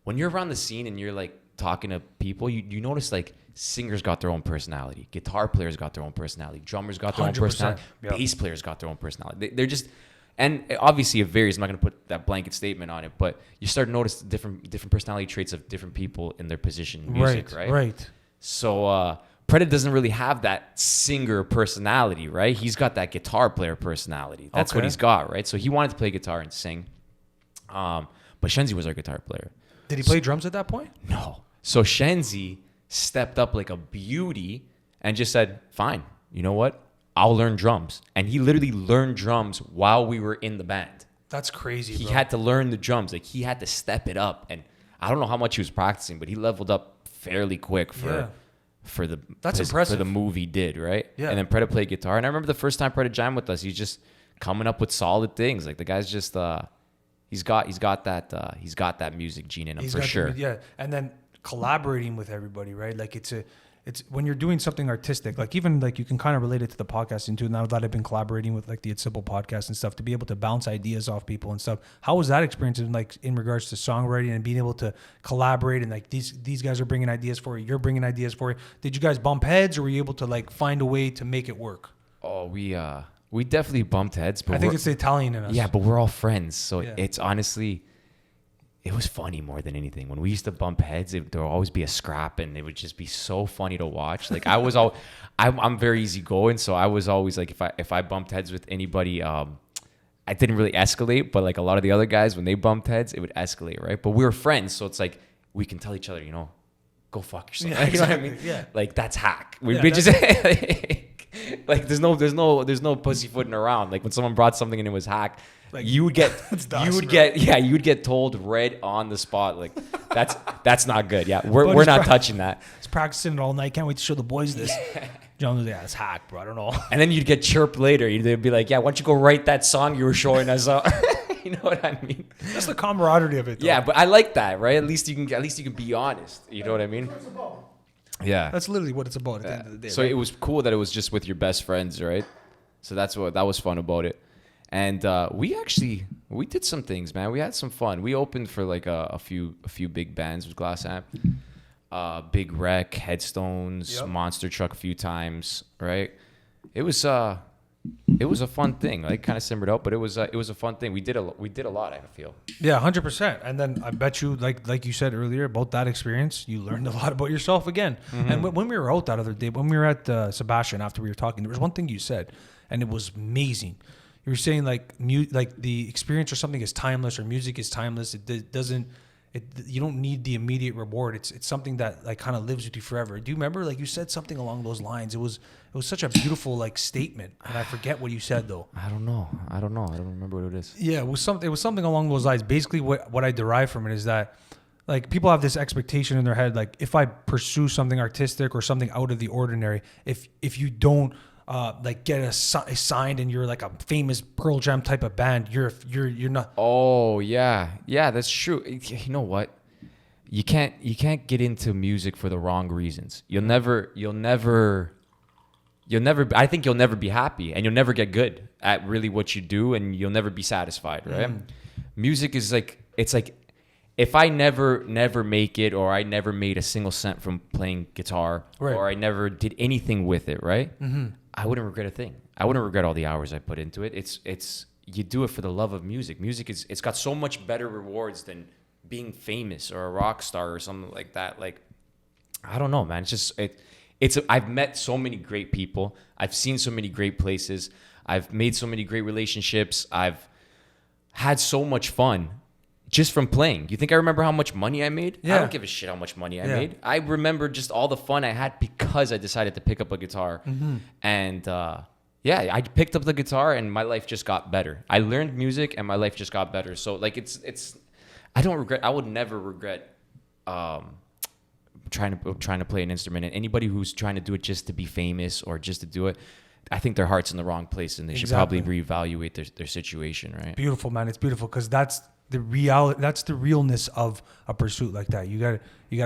[SPEAKER 2] When you're around the scene and you're like talking to people, you notice like singers got their own personality, guitar players got their own personality, drummers got their own
[SPEAKER 1] 100%,
[SPEAKER 2] personality, bass players got their own personality. They're just. And obviously it varies. I'm not going to put that blanket statement on it, but you start to notice the different personality traits of different people in their position in music, right?
[SPEAKER 1] Right.
[SPEAKER 2] So Preda doesn't really have that singer personality, right? He's got that guitar player personality. That's what he's got, right? So he wanted to play guitar and sing. But Shenzi was our guitar player.
[SPEAKER 1] Did he play drums at that point?
[SPEAKER 2] No. So Shenzi stepped up like a beauty and just said, fine, you know what? I'll learn drums. And he literally learned drums while we were in the band.
[SPEAKER 1] That's crazy,
[SPEAKER 2] He
[SPEAKER 1] bro.
[SPEAKER 2] had to learn the drums. Like he had to step it up. And I don't know how much he was practicing, but he leveled up fairly quick for
[SPEAKER 1] That's impressive.
[SPEAKER 2] For the move he did, right?
[SPEAKER 1] Yeah.
[SPEAKER 2] And then Preda played guitar. And I remember the first time Preda jammed with us, he's just coming up with solid things. Like the guy's just he's got that music gene in him for sure.
[SPEAKER 1] Yeah. And then collaborating with everybody, right? Like it's when you're doing something artistic, like even like you can kind of relate it to the podcasting too. Now that I've been collaborating with like the It's Simple podcast and stuff, to be able to bounce ideas off people and stuff. How was that experience in regards to songwriting and being able to collaborate and like these guys are bringing ideas for you, you're bringing ideas for you. Did you guys bump heads or were you able to like find a way to make it work?
[SPEAKER 2] Oh, we definitely bumped heads, but
[SPEAKER 1] I think it's the Italian in us.
[SPEAKER 2] Yeah, but we're all friends, so
[SPEAKER 1] Yeah.
[SPEAKER 2] it's honestly. It was funny more than anything. When we used to bump heads, there would always be a scrap, and it would just be so funny to watch. Like I'm very easygoing, so I was always like, if I bumped heads with anybody, I didn't really escalate. But like a lot of the other guys, when they bumped heads, it would escalate, right? But we were friends, so it's like we can tell each other, go fuck yourself.
[SPEAKER 1] Yeah,
[SPEAKER 2] You know what I
[SPEAKER 1] exactly.
[SPEAKER 2] mean?
[SPEAKER 1] Yeah.
[SPEAKER 2] Like that's hack. We'd
[SPEAKER 1] Yeah,
[SPEAKER 2] be just Like there's no pussyfooting around. Like when someone brought something and it was hack,
[SPEAKER 1] Like,
[SPEAKER 2] you would get
[SPEAKER 1] bro.
[SPEAKER 2] you would get told right on the spot. Like that's not good. Yeah, we're not touching that.
[SPEAKER 1] I was practicing it all night. Can't wait to show the boys this. John was like, yeah, it's hack, bro. I don't know.
[SPEAKER 2] And then you'd get chirped later. They'd be like, yeah, why don't you go write that song you were showing us? You know what I mean?
[SPEAKER 1] That's the camaraderie of it, though.
[SPEAKER 2] Yeah, but I like that, right? At least you can be honest. You know what I mean? Yeah.
[SPEAKER 1] That's literally what it's about at the end of the day.
[SPEAKER 2] So
[SPEAKER 1] right?
[SPEAKER 2] it was cool that it was just with your best friends, right? So that was fun about it. And we did some things, man. We had some fun. We opened for like a few big bands with Glassampp. Big Wreck, Headstones,
[SPEAKER 1] Yep.
[SPEAKER 2] Monster Truck a few times, right? It was a fun thing. Like kind of simmered out, but it was a fun thing. We did a lot, I feel.
[SPEAKER 1] Yeah, 100%. And then I bet you, like you said earlier about that experience, you learned a lot about yourself again.
[SPEAKER 2] Mm-hmm.
[SPEAKER 1] And when we were out that other day, when we were at Sebastian after we were talking, there was one thing you said, and it was amazing. You were saying like the experience or something is timeless, or music is timeless. It doesn't. You don't need the immediate reward. It's something that like kind of lives with you forever. Do you remember? Like you said something along those lines. It was such a beautiful like statement, and I forget what you said though.
[SPEAKER 2] I don't know. I don't remember what it is.
[SPEAKER 1] Yeah, it was something along those lines. Basically, what I derive from it is that like people have this expectation in their head, like if I pursue something artistic or something out of the ordinary, if you don't like get signed and you're like a famous Pearl Jam type of band, you're not.
[SPEAKER 2] Oh yeah, that's true. You know what? You can't get into music for the wrong reasons. You'll never. I think you'll never be happy, and you'll never get good at really what you do, and you'll never be satisfied. Right? Music is like it's like if I never make it, or I never made a single cent from playing guitar,
[SPEAKER 1] Right.
[SPEAKER 2] or I never did anything with it, right? I wouldn't regret a thing. I wouldn't regret all the hours I put into it. It's you do it for the love of music. Music it's got so much better rewards than being famous or a rock star or something like that. Like I don't know, man. I've met so many great people. I've seen so many great places. I've made so many great relationships. I've had so much fun just from playing. You think I remember how much money I made?
[SPEAKER 1] Yeah.
[SPEAKER 2] I don't give a shit how much money I made. I remember just all the fun I had because I decided to pick up a guitar. And I picked up the guitar and my life just got better. I learned music and my life just got better. So like I would never regret trying to play an instrument. And anybody who's trying to do it just to be famous or just to do it, I think their heart's in the wrong place and they should probably reevaluate their situation, right?
[SPEAKER 1] Beautiful, man. It's beautiful because that's the reality. That's the realness of a pursuit like that. You gotta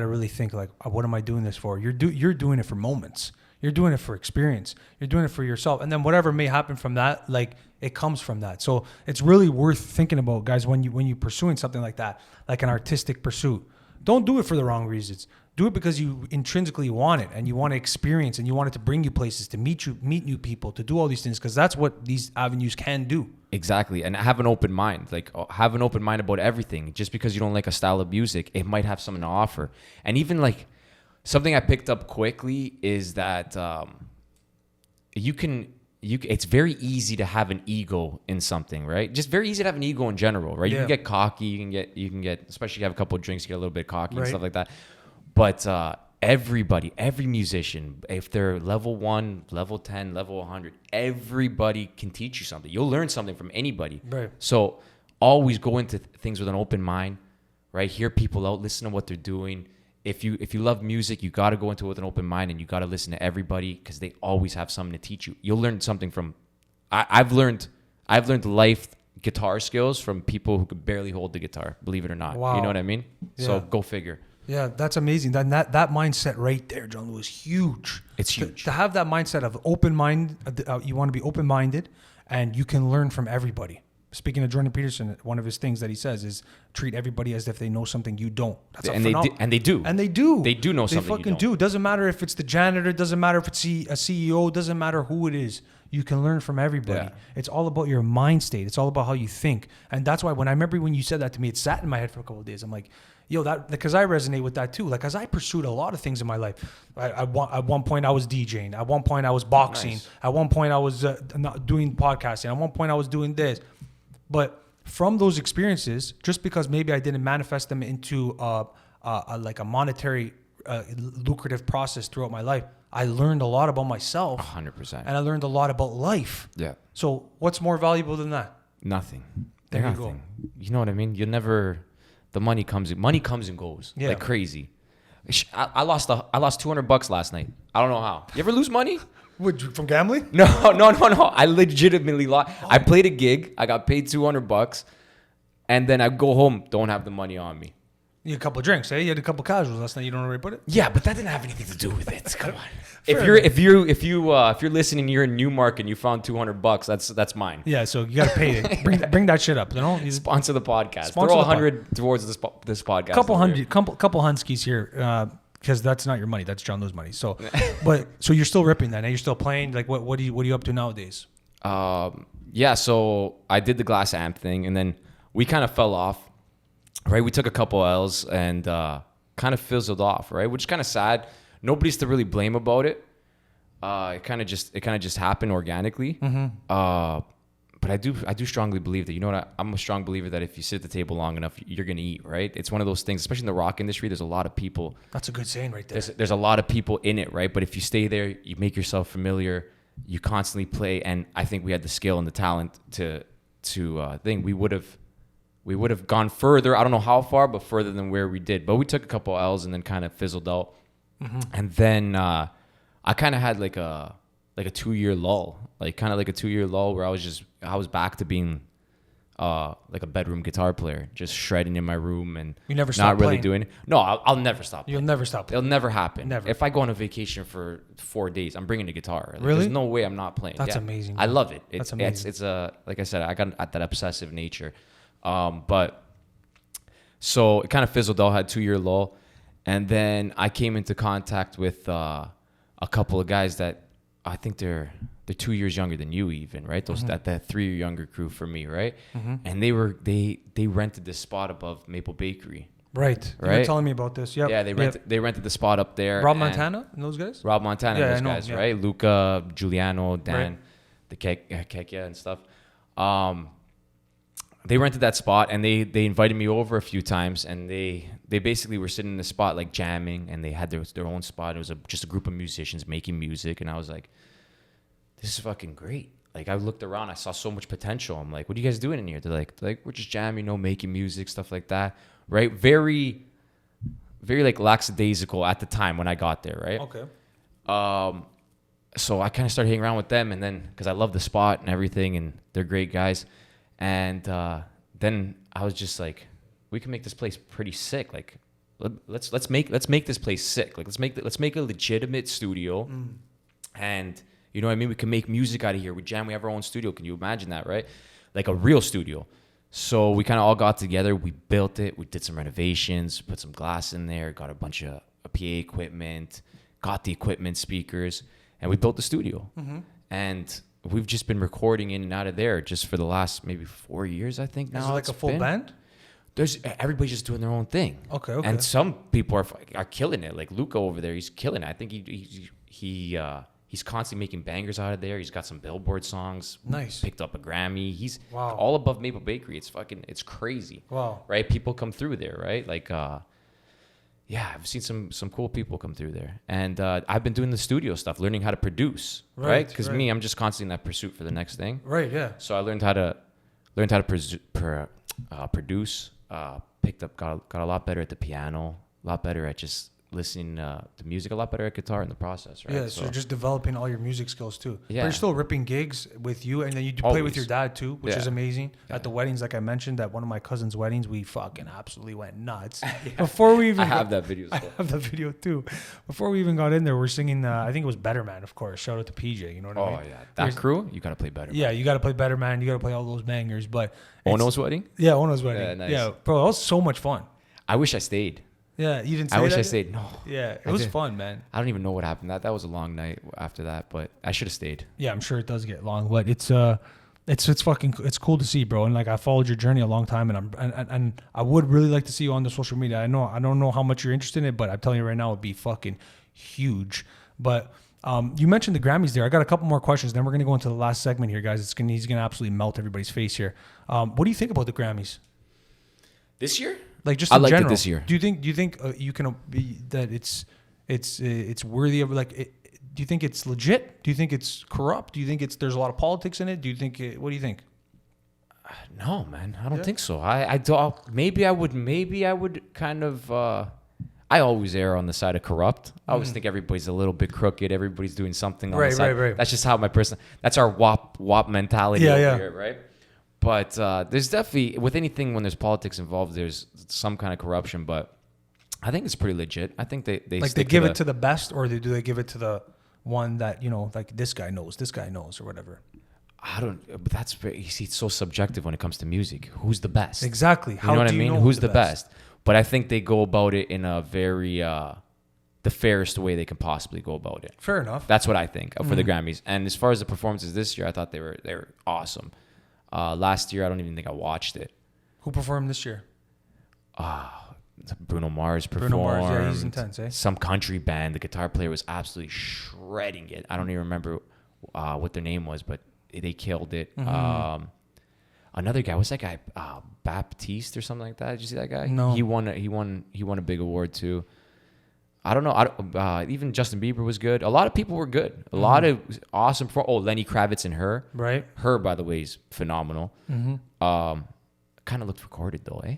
[SPEAKER 1] really think like, what am I doing this for? You're doing it for moments. You're doing it for experience. You're doing it for yourself, and then whatever may happen from that, like it comes from that. So it's really worth thinking about, guys, when you're pursuing something like that, like an artistic pursuit. Don't do it for the wrong reasons. Do it because you intrinsically want it and you want to experience and you want it to bring you places, to meet new people, to do all these things, because that's what these avenues can do.
[SPEAKER 2] Exactly. And have an open mind. Like have an open mind about everything. Just because you don't like a style of music, it might have something to offer. And even like something I picked up quickly is that it's very easy to have an ego in something, right? Just very easy to have an ego in general, right? You can get cocky, you can get, especially if you have a couple of drinks, you get a little bit cocky and stuff like that. But everybody, every musician, if they're level 1, level 10, level 100, everybody can teach you something. You'll learn something from anybody.
[SPEAKER 1] Right.
[SPEAKER 2] So always go into things with an open mind, right? Hear people out, listen to what they're doing. If you love music, you got to go into it with an open mind and you got to listen to everybody because they always have something to teach you. You'll learn something from. I've learned life guitar skills from people who could barely hold the guitar. Believe it or not.
[SPEAKER 1] Wow.
[SPEAKER 2] You know what I mean?
[SPEAKER 1] Yeah.
[SPEAKER 2] So go figure.
[SPEAKER 1] Yeah, that's amazing. That mindset right there, John, was huge.
[SPEAKER 2] It's huge.
[SPEAKER 1] To have that mindset of open mind, you want to be open minded, and you can learn from everybody. Speaking of Jordan Peterson, one of his things that he says is treat everybody as if they know something you don't. That's
[SPEAKER 2] and they do.
[SPEAKER 1] And they do. They
[SPEAKER 2] do know something.
[SPEAKER 1] They fucking do. Doesn't matter if it's the janitor. Doesn't matter if it's a CEO. Doesn't matter who it is. You can learn from everybody.
[SPEAKER 2] Yeah.
[SPEAKER 1] It's all about your mind state. It's all about how you think. And that's why when I remember when you said that to me, it sat in my head for a couple of days. I'm like, yo, that because I resonate with that too. Like, as I pursued a lot of things in my life. At one point, I was DJing. At one point, I was boxing.
[SPEAKER 2] Nice.
[SPEAKER 1] At one point, I was not doing podcasting. At one point, I was doing this. But from those experiences, just because maybe I didn't manifest them into like a monetary lucrative process throughout my life, I learned a lot about myself.
[SPEAKER 2] 100%.
[SPEAKER 1] And I learned a lot about life.
[SPEAKER 2] Yeah.
[SPEAKER 1] So what's more valuable than that?
[SPEAKER 2] Nothing.
[SPEAKER 1] There you
[SPEAKER 2] Nothing. You know what I mean? You'll never. The money comes and goes like crazy. I lost $200 last night. I don't know how. You ever lose money?
[SPEAKER 1] What, from gambling?
[SPEAKER 2] No. I legitimately lost. I played a gig. I got paid $200, and then I go home, don't have the money on me.
[SPEAKER 1] You had a couple of drinks, eh? You had a couple of casuals last night. You don't know where you put it?
[SPEAKER 2] Yeah, but that didn't have anything to do with it. Come on. If you're listening, you're in Newmark and you found $200, that's mine.
[SPEAKER 1] Yeah, so you got to pay it. Bring that shit up. You know,
[SPEAKER 2] Sponsor the podcast.
[SPEAKER 1] Sponsor
[SPEAKER 2] Throw 100 towards this podcast.
[SPEAKER 1] Couple Hunskies here, because that's not your money. That's Gianluca's money. So, so you're still ripping that, and you're still playing. Like, what are you up to nowadays?
[SPEAKER 2] Yeah. So I did the Glassampp thing, and then we kind of fell off. Right, we took a couple L's and kind of fizzled off. Right, which is kind of sad. Nobody's to really blame about it. It kind of just happened organically. Mm-hmm. But I do strongly believe that, you know what, I'm a strong believer that if you sit at the table long enough, you're gonna eat. Right, it's one of those things, especially in the rock industry. There's a lot of people.
[SPEAKER 1] That's a good saying right there.
[SPEAKER 2] There's a lot of people in it, right? But if you stay there, you make yourself familiar. You constantly play, and I think we had the skill and the talent to think we would have gone further. I don't know how far, but further than where we did. But we took a couple L's and then kind of fizzled out. Mm-hmm. And then I kind of had like a 2-year lull, where I was back to being like a bedroom guitar player, just shredding in my room and
[SPEAKER 1] you never
[SPEAKER 2] not really
[SPEAKER 1] playing.
[SPEAKER 2] doing it. No, I'll never stop playing.
[SPEAKER 1] You'll never stop playing.
[SPEAKER 2] It'll never happen.
[SPEAKER 1] Never.
[SPEAKER 2] If I go on a vacation for 4 days, I'm bringing a guitar. Like,
[SPEAKER 1] really?
[SPEAKER 2] There's no way I'm not playing.
[SPEAKER 1] That's amazing.
[SPEAKER 2] I love it.
[SPEAKER 1] That's amazing.
[SPEAKER 2] It's like I said, I got at that obsessive nature. But so it kind of fizzled out, had 2-year lull. And then I came into contact with a couple of guys that I think they're 2 years younger than you even, right? Those that 3-year younger crew for me, right? Mm-hmm. And they rented this spot above Maple Bakery.
[SPEAKER 1] Right. You were telling me about this. Yep.
[SPEAKER 2] Yeah, they rented the spot up there.
[SPEAKER 1] Rob Montana and those guys?
[SPEAKER 2] Rob Montana and those guys, right? Luca, Giuliano, Dan, the Kekia and stuff. They rented that spot and they invited me over a few times, and they basically were sitting in the spot like jamming, and they had their own spot. It was just a group of musicians making music, and I was like, this is fucking great. Like, I looked around, I saw so much potential. I'm like, what are you guys doing in here? They're like we're just jamming, making music, stuff like that, right? Very, very like lackadaisical at the time when I got there, right?
[SPEAKER 1] Okay.
[SPEAKER 2] So I kind of started hanging around with them, and then because I love the spot and everything, and they're great guys. And then I was just like, we can make this place pretty sick. Like, let's make this place sick. Like, let's make a legitimate studio, and you know what I mean. We can make music out of here. We jam. We have our own studio. Can you imagine that, right? Like a real studio. So we kind of all got together. We built it. We did some renovations. Put some glass in there. Got a bunch of PA equipment. Got the equipment, speakers, and we built the studio. Mm-hmm. And we've just been recording in and out of there just for the last maybe 4 years, I think. Now
[SPEAKER 1] is it like a full band?
[SPEAKER 2] Everybody's just doing their own thing.
[SPEAKER 1] Okay.
[SPEAKER 2] And some people are killing it. Like Luca over there, he's killing it. I think he's constantly making bangers out of there. He's got some Billboard songs.
[SPEAKER 1] Nice.
[SPEAKER 2] Picked up a Grammy. He's all above Maple Bakery. It's crazy.
[SPEAKER 1] Wow.
[SPEAKER 2] Right? People come through there, right? Like yeah, I've seen some cool people come through there. And I've been doing the studio stuff, learning how to produce, right? Because me, I'm just constantly in that pursuit for the next thing.
[SPEAKER 1] Right, yeah.
[SPEAKER 2] So I learned how to produce, picked up, got a lot better at the piano, a lot better at just listening to music, a lot better at guitar in the process, right?
[SPEAKER 1] Yeah, so you're just developing all your music skills too.
[SPEAKER 2] Yeah.
[SPEAKER 1] But you're still ripping gigs with you, and then you play with your dad too, which is amazing. Yeah. At the weddings, like I mentioned, at one of my cousin's weddings, we fucking absolutely went nuts. Before we even
[SPEAKER 2] I have that video.
[SPEAKER 1] I have that video too. Before we even got in there, we're singing, I think it was Better Man, of course. Shout out to PJ, you know what I mean?
[SPEAKER 2] Oh, yeah. That crew, you got to play Better Man.
[SPEAKER 1] Yeah, you got to play Better Man. You got to play all those bangers. But
[SPEAKER 2] Ono's wedding?
[SPEAKER 1] Yeah, Ono's wedding.
[SPEAKER 2] Yeah, nice.
[SPEAKER 1] Yeah, bro, that was so much fun.
[SPEAKER 2] I wish I stayed.
[SPEAKER 1] Yeah, you didn't.
[SPEAKER 2] I wish I stayed. No.
[SPEAKER 1] Yeah, it was fun, man.
[SPEAKER 2] I don't even know what happened. That was a long night after that, but I should have stayed.
[SPEAKER 1] Yeah, I'm sure it does get long, but it's fucking cool to see, bro. And like I followed your journey a long time, and I would really like to see you on the social media. I don't know how much you're interested in it, but I'm telling you right now, it'd be fucking huge. But you mentioned the Grammys there. I got a couple more questions. Then we're gonna go into the last segment here, guys. He's gonna absolutely melt everybody's face here. What do you think about the Grammys
[SPEAKER 2] this year?
[SPEAKER 1] Like just in general,
[SPEAKER 2] it this year.
[SPEAKER 1] Do you think you can be that it's worthy of, like, you think it's legit? Do you think it's corrupt? Do you think there's a lot of politics in it? What do you think?
[SPEAKER 2] No, man, I don't think so. I don't. Maybe I would kind of. I always err on the side of corrupt. I always think everybody's a little bit crooked. Everybody's doing something on the side. Right. That's just how that's our WAP mentality over here, right? But there's definitely, with anything when there's politics involved, there's some kind of corruption. But I think it's pretty legit. I think they
[SPEAKER 1] like they give it to the best, or do they give it to the one that, you know, like this guy knows, or whatever.
[SPEAKER 2] I don't. But that's very, you see, it's so subjective when it comes to music. Who's the best?
[SPEAKER 1] Exactly.
[SPEAKER 2] You know what I mean? Who's the best? But I think they go about it in a very the fairest way they can possibly go about it.
[SPEAKER 1] Fair enough.
[SPEAKER 2] That's what I think for the Grammys. And as far as the performances this year, I thought they were awesome. Last year, I don't even think I watched it.
[SPEAKER 1] Who performed this year?
[SPEAKER 2] Bruno Mars performed.
[SPEAKER 1] Bruno Mars, yeah, he's intense, eh?
[SPEAKER 2] Some country band. The guitar player was absolutely shredding it. I don't even remember what their name was, but they killed it. Another guy, what's that guy? Baptiste or something like that. Did you see that guy?
[SPEAKER 1] No.
[SPEAKER 2] He won a big award too. I don't know. Even Justin Bieber was good. A lot of people were good. A lot of awesome. Lenny Kravitz and Her.
[SPEAKER 1] Right.
[SPEAKER 2] Her, by the way, is phenomenal. Kind of looked recorded though, eh?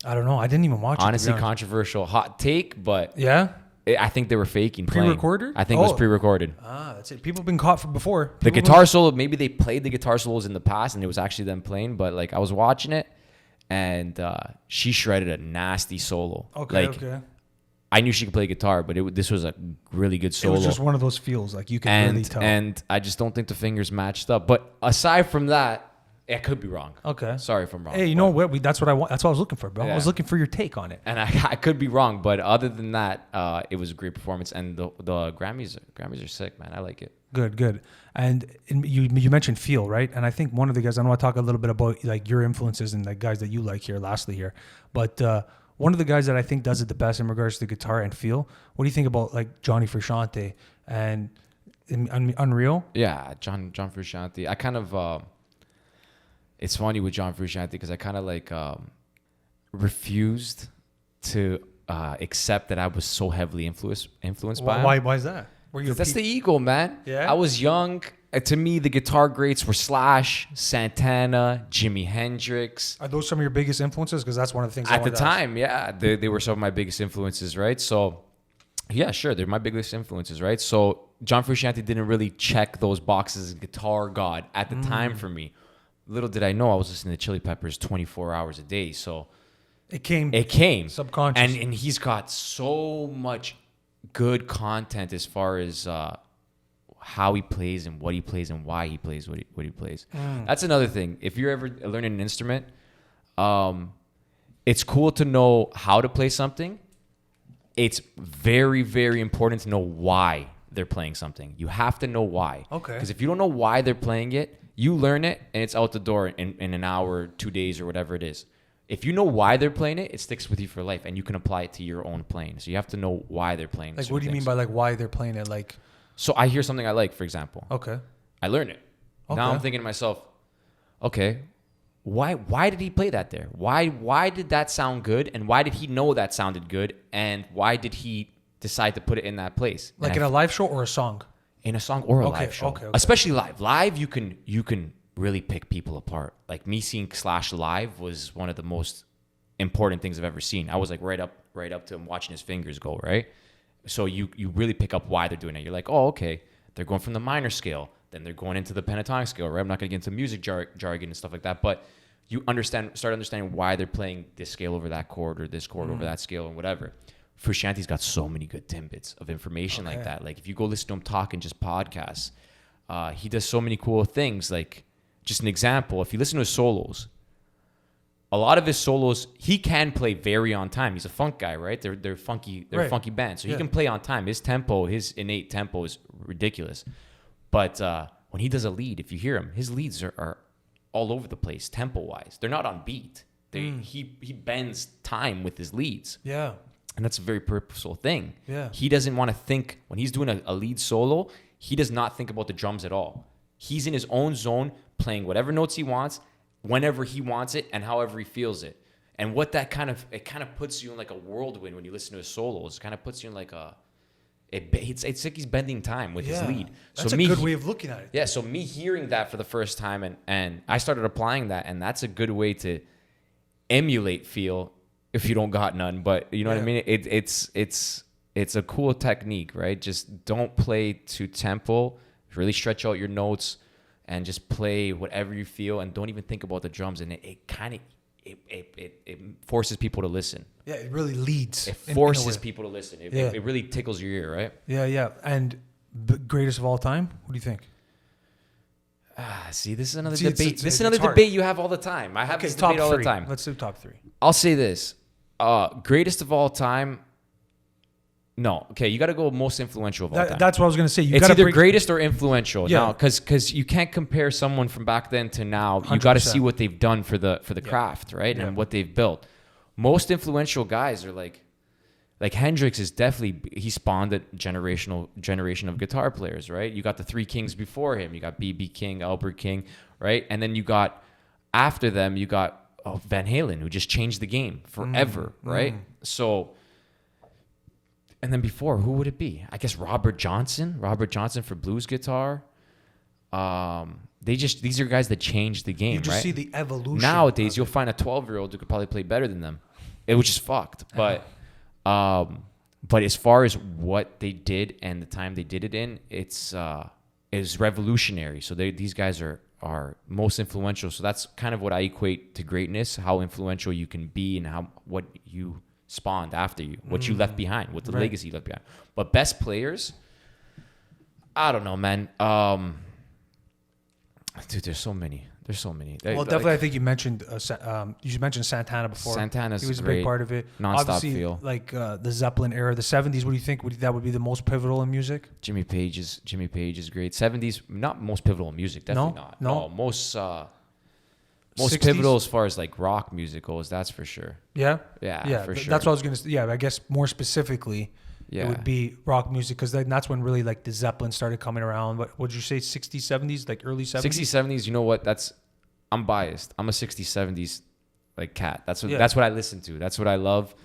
[SPEAKER 1] I don't know. I didn't even watch it.
[SPEAKER 2] Honestly, controversial hot take, but
[SPEAKER 1] yeah.
[SPEAKER 2] I think they were faking
[SPEAKER 1] pre-recorded.
[SPEAKER 2] I think it was pre-recorded.
[SPEAKER 1] That's it. People have been caught before.
[SPEAKER 2] The guitar solo, maybe they played the guitar solos in the past, and it was actually them playing. But like I was watching it, and she shredded a nasty solo.
[SPEAKER 1] Okay.
[SPEAKER 2] I knew she could play guitar, but this was a really good solo.
[SPEAKER 1] It was just one of those feels, like you can really tell.
[SPEAKER 2] And I just don't think the fingers matched up. But aside from that, I could be wrong.
[SPEAKER 1] Okay.
[SPEAKER 2] Sorry if I'm wrong.
[SPEAKER 1] Hey, you know what? That's what I want. That's what I was looking for, bro. I was looking for your take on it.
[SPEAKER 2] And I could be wrong, but other than that, it was a great performance. And the Grammys are sick, man. I like it.
[SPEAKER 1] Good. And you mentioned feel, right? And I think one of the guys, I want to talk a little bit about like your influences and the guys that you like here, lastly here. But one of the guys that I think does it the best in regards to guitar and feel. What do you think about like Johnny Frusciante and Unreal?
[SPEAKER 2] Yeah, John Frusciante. I kind of. It's funny with John Frusciante because I kind of like refused to accept that I was so heavily influenced by him.
[SPEAKER 1] Why is that?
[SPEAKER 2] That's the ego, man.
[SPEAKER 1] Yeah.
[SPEAKER 2] I was young. To me, the guitar greats were Slash, Santana, Jimi Hendrix.
[SPEAKER 1] Are those some of your biggest influences? Because that's one of the things
[SPEAKER 2] at the time. Yeah, they were some of my biggest influences, right? So, yeah, sure, they're my biggest influences, right? So John Frusciante didn't really check those boxes as guitar god at the time for me. Little did I know I was listening to Chili Peppers 24 hours a day. So
[SPEAKER 1] it came
[SPEAKER 2] subconscious. And he's got so much good content as far as how he plays and what he plays and why he plays what he plays. That's another thing. If you're ever learning an instrument, it's cool to know how to play something. It's very, very important to know why they're playing something. You have to know why.
[SPEAKER 1] Okay.
[SPEAKER 2] Because if you don't know why they're playing it, you learn it and it's out the door in an hour, 2 days, or whatever it is. If you know why they're playing it, it sticks with you for life, and you can apply it to your own playing. So you have to know why they're playing.
[SPEAKER 1] Like, what do you mean by like why they're playing it? Like,
[SPEAKER 2] so I hear something I like, for example.
[SPEAKER 1] Okay.
[SPEAKER 2] I learn it. Okay. Now I'm thinking to myself, okay, why did he play that there? Why did that sound good? And why did he know that sounded good? And why did he decide to put it in that place?
[SPEAKER 1] Like in a live show or a song?
[SPEAKER 2] In a song or a live show.
[SPEAKER 1] Okay.
[SPEAKER 2] Especially live. Live, you can really pick people apart. Like me seeing Slash live was one of the most important things I've ever seen. I was like right up to him watching his fingers go, right? So you really pick up why they're doing it. You're like, oh, okay, they're going from the minor scale, then they're going into the pentatonic scale, right? I'm not going to get into music jargon and stuff like that, but you start understanding why they're playing this scale over that chord or this chord over that scale and whatever. Frusciante's got so many good tidbits of information like that. Like if you go listen to him talk in just podcasts, he does so many cool things. Like just an example, if you listen to his solos, a lot of his solos, he can play very on time. He's a funk guy, right? They're funky. They're a funky band, so he can play on time. His tempo, his innate tempo, is ridiculous. But when he does a lead, if you hear him, his leads are all over the place, tempo wise. They're not on beat. He bends time with his leads.
[SPEAKER 1] Yeah,
[SPEAKER 2] and that's a very purposeful thing.
[SPEAKER 1] Yeah,
[SPEAKER 2] he doesn't want to think when he's doing a lead solo. He does not think about the drums at all. He's in his own zone, playing whatever notes he wants, whenever he wants it, and however he feels it. And what that kind of puts you in like a whirlwind when you listen to his solos. It kind of puts you in like it's like he's bending time with his lead.
[SPEAKER 1] That's a good way of looking at it.
[SPEAKER 2] Yeah, so me hearing that for the first time and I started applying that, and that's a good way to emulate feel if you don't got none. But you know what I mean? It's a cool technique, right? Just don't play to tempo. Really stretch out your notes and just play whatever you feel, and don't even think about the drums. And it kind of it forces people to listen.
[SPEAKER 1] Yeah, it really leads.
[SPEAKER 2] It forces people to listen. It really tickles your ear, right?
[SPEAKER 1] Yeah. And the greatest of all time? What do you think?
[SPEAKER 2] See, this is another debate. This is another debate you have all the time. I have this debate all the time.
[SPEAKER 1] Let's do top 3.
[SPEAKER 2] I'll say this. Greatest of all time. No. Okay, you got to go most influential of all time.
[SPEAKER 1] That's what I was going to say.
[SPEAKER 2] It's either greatest or influential. Yeah. Now, because you can't compare someone from back then to now. 100%. You got to see what they've done for the craft, right? Yeah. And what they've built. Most influential guys are like Hendrix is definitely, he spawned a generation of guitar players, right? You got the 3 kings before him. You got B.B. King, Albert King, right? And then you got, after them, you got Van Halen, who just changed the game forever, right? So, and then before, who would it be? I guess Robert Johnson for blues guitar. These are guys that changed the game,
[SPEAKER 1] you just
[SPEAKER 2] right?
[SPEAKER 1] See the evolution.
[SPEAKER 2] Nowadays, you'll find a 12-year-old who could probably play better than them, which is fucked. But as far as what they did and the time they did it in, it's revolutionary. So these guys are most influential. So that's kind of what I equate to greatness: how influential you can be and what you spawned after you, what you left behind, what the legacy you left behind. But best players, I don't know, man. Dude, there's so many.
[SPEAKER 1] Well, definitely, I think you mentioned Santana before.
[SPEAKER 2] Santana's
[SPEAKER 1] he was
[SPEAKER 2] great.
[SPEAKER 1] a big part of it.
[SPEAKER 2] Non-stop
[SPEAKER 1] Obviously,
[SPEAKER 2] feel.
[SPEAKER 1] Like the Zeppelin era, the 70s. What do you think that would be the most pivotal in music?
[SPEAKER 2] Jimmy Page is great. 70s, not most pivotal in music, definitely not.
[SPEAKER 1] No.
[SPEAKER 2] Most
[SPEAKER 1] 60s?
[SPEAKER 2] pivotal as far as like rock music goes, that's for sure.
[SPEAKER 1] Yeah,
[SPEAKER 2] for sure.
[SPEAKER 1] That's what I was gonna say. Yeah, I guess more specifically, it would be rock music, because that's when really like the Zeppelin started coming around. What would you say, 60s, 70s, like early 70s?
[SPEAKER 2] 60s, 70s. You know what? I'm biased. I'm a 60s, 70s like cat. That's what I listen to. That's what I love.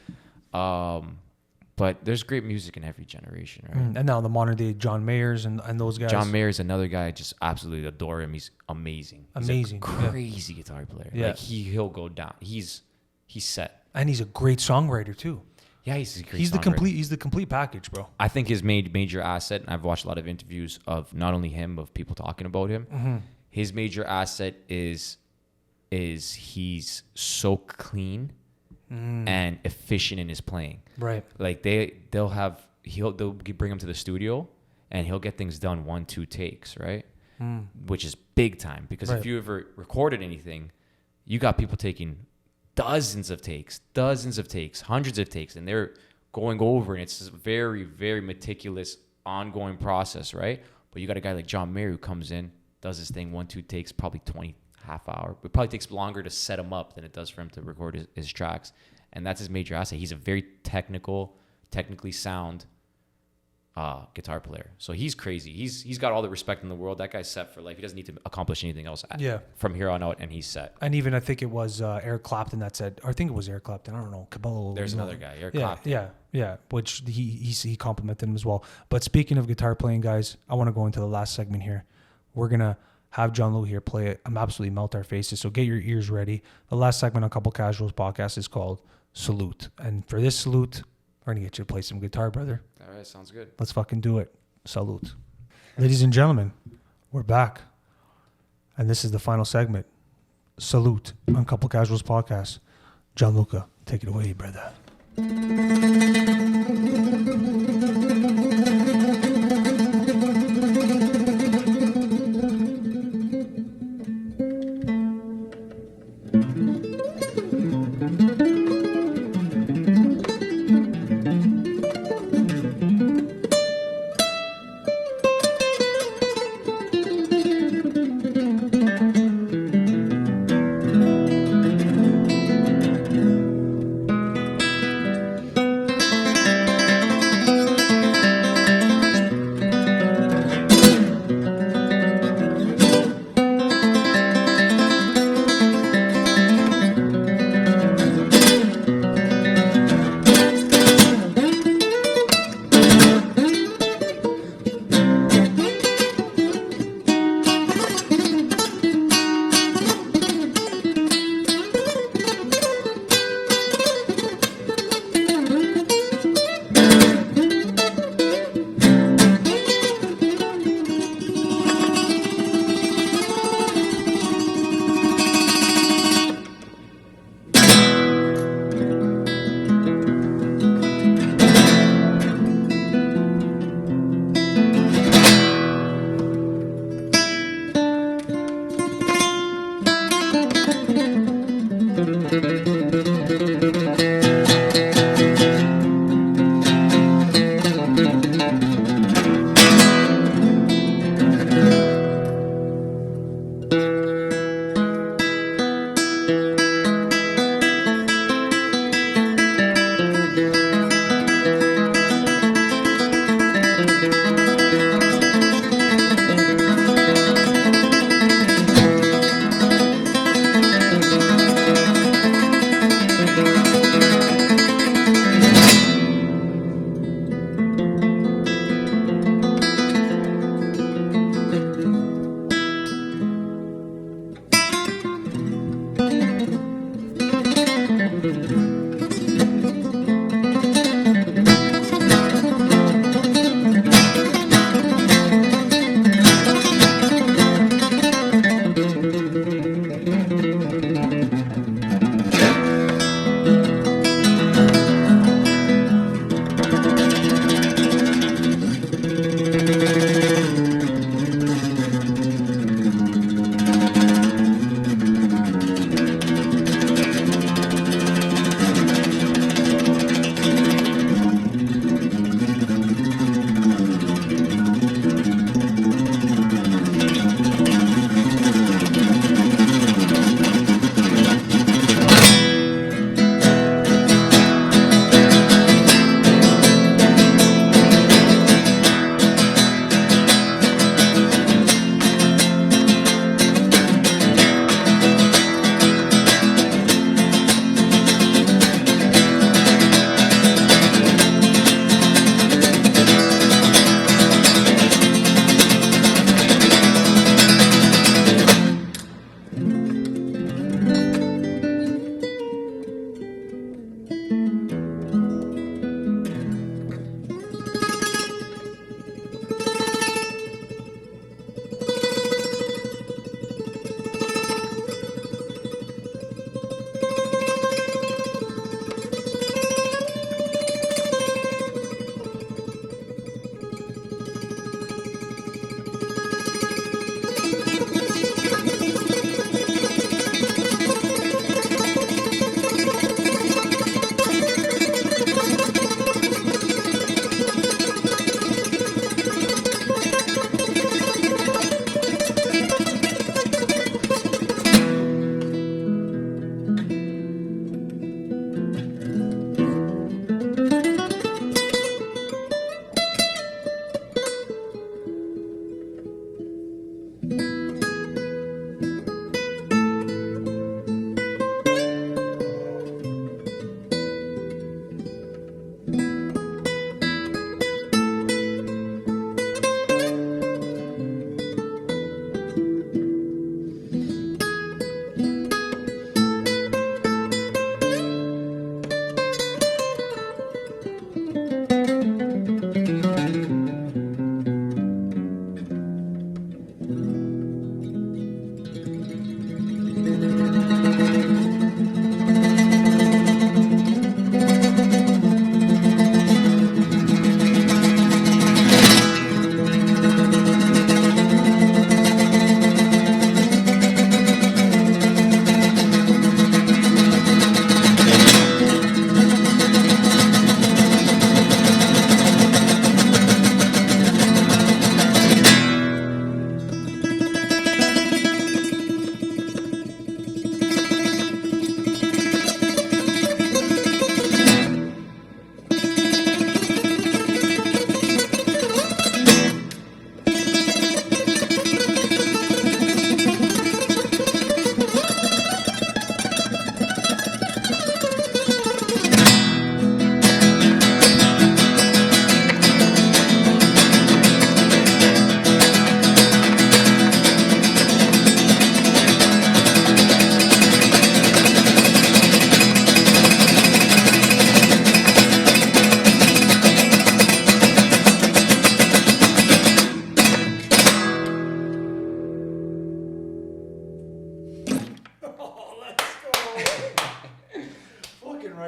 [SPEAKER 2] But there's great music in every generation, right?
[SPEAKER 1] And now the modern day John Mayers and those guys.
[SPEAKER 2] John Mayer's another guy. I just absolutely adore him. He's amazing. He's a crazy guitar player. Yeah. Like he'll go down. He's set.
[SPEAKER 1] And he's a great songwriter too.
[SPEAKER 2] Yeah, he's a great
[SPEAKER 1] songwriter. He's the complete package, bro.
[SPEAKER 2] I think his major asset, and I've watched a lot of interviews of not only him, but of people talking about him. Mm-hmm. His major asset is he's so clean and efficient in his playing. Right. Like they'll bring him to the studio and he'll get things done 1-2 takes, right? Which is big time, because if you ever recorded anything, you got people taking dozens of takes, hundreds of takes, and they're going over, and it's a very, very meticulous ongoing process, right? But you got a guy like John Mayer who comes in, does this thing 1-2 takes, probably 20 half hour. It probably takes longer to set him up than it does for him to record his tracks. And that's his major asset. He's a very technically sound guitar player. So he's crazy. He's got all the respect in the world. That guy's set for life. He doesn't need to accomplish anything else from here on out, and he's set. And even I think it was Eric Clapton that said, or I think it was Eric Clapton, I don't know, Cabello. There's another guy, Eric Clapton. Yeah, which he complimented him as well. But speaking of guitar playing, guys, I want to go into the last segment here. We're going to have Gianluca here play it. I'm absolutely melt our faces, so get your ears ready. The last segment on Couple Casuals podcast is called Salute. And for this salute, we're going to get you to play some guitar, brother. All right, sounds good.
[SPEAKER 1] Let's fucking do it. Salute. Ladies and gentlemen, we're back. And this is the final segment. Salute on Couple Casuals podcast. Gianluca, take it away, brother.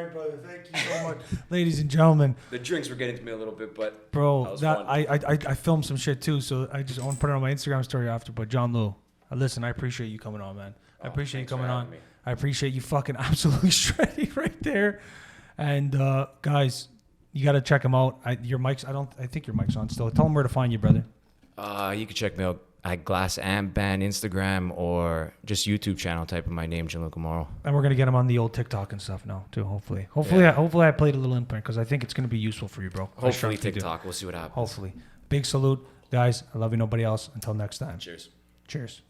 [SPEAKER 1] right, brother. Thank you so much, ladies and gentlemen.
[SPEAKER 2] The drinks were getting to me a little bit, but
[SPEAKER 1] Bro,
[SPEAKER 2] that was fun.
[SPEAKER 1] I filmed some shit too, so I want to put it on my Instagram story after. But John Lou, listen, I appreciate you coming on, man. I appreciate you coming on. I appreciate you fucking absolutely shredding right there. And guys, you got to check him out. Your mic's. I think your mic's on still. Tell them where to find you, brother.
[SPEAKER 2] You can check me out at Glassampp band Instagram or just YouTube channel. Type in my name, Gianluca Mauro.
[SPEAKER 1] And we're gonna get him on the old TikTok and stuff now too. Hopefully, I played a little imprint because I think it's gonna be useful for you, bro.
[SPEAKER 2] Hopefully TikTok. We'll see what happens.
[SPEAKER 1] Hopefully. Big salute, guys. I love you. Nobody else. Until next time.
[SPEAKER 2] Cheers.
[SPEAKER 1] Cheers.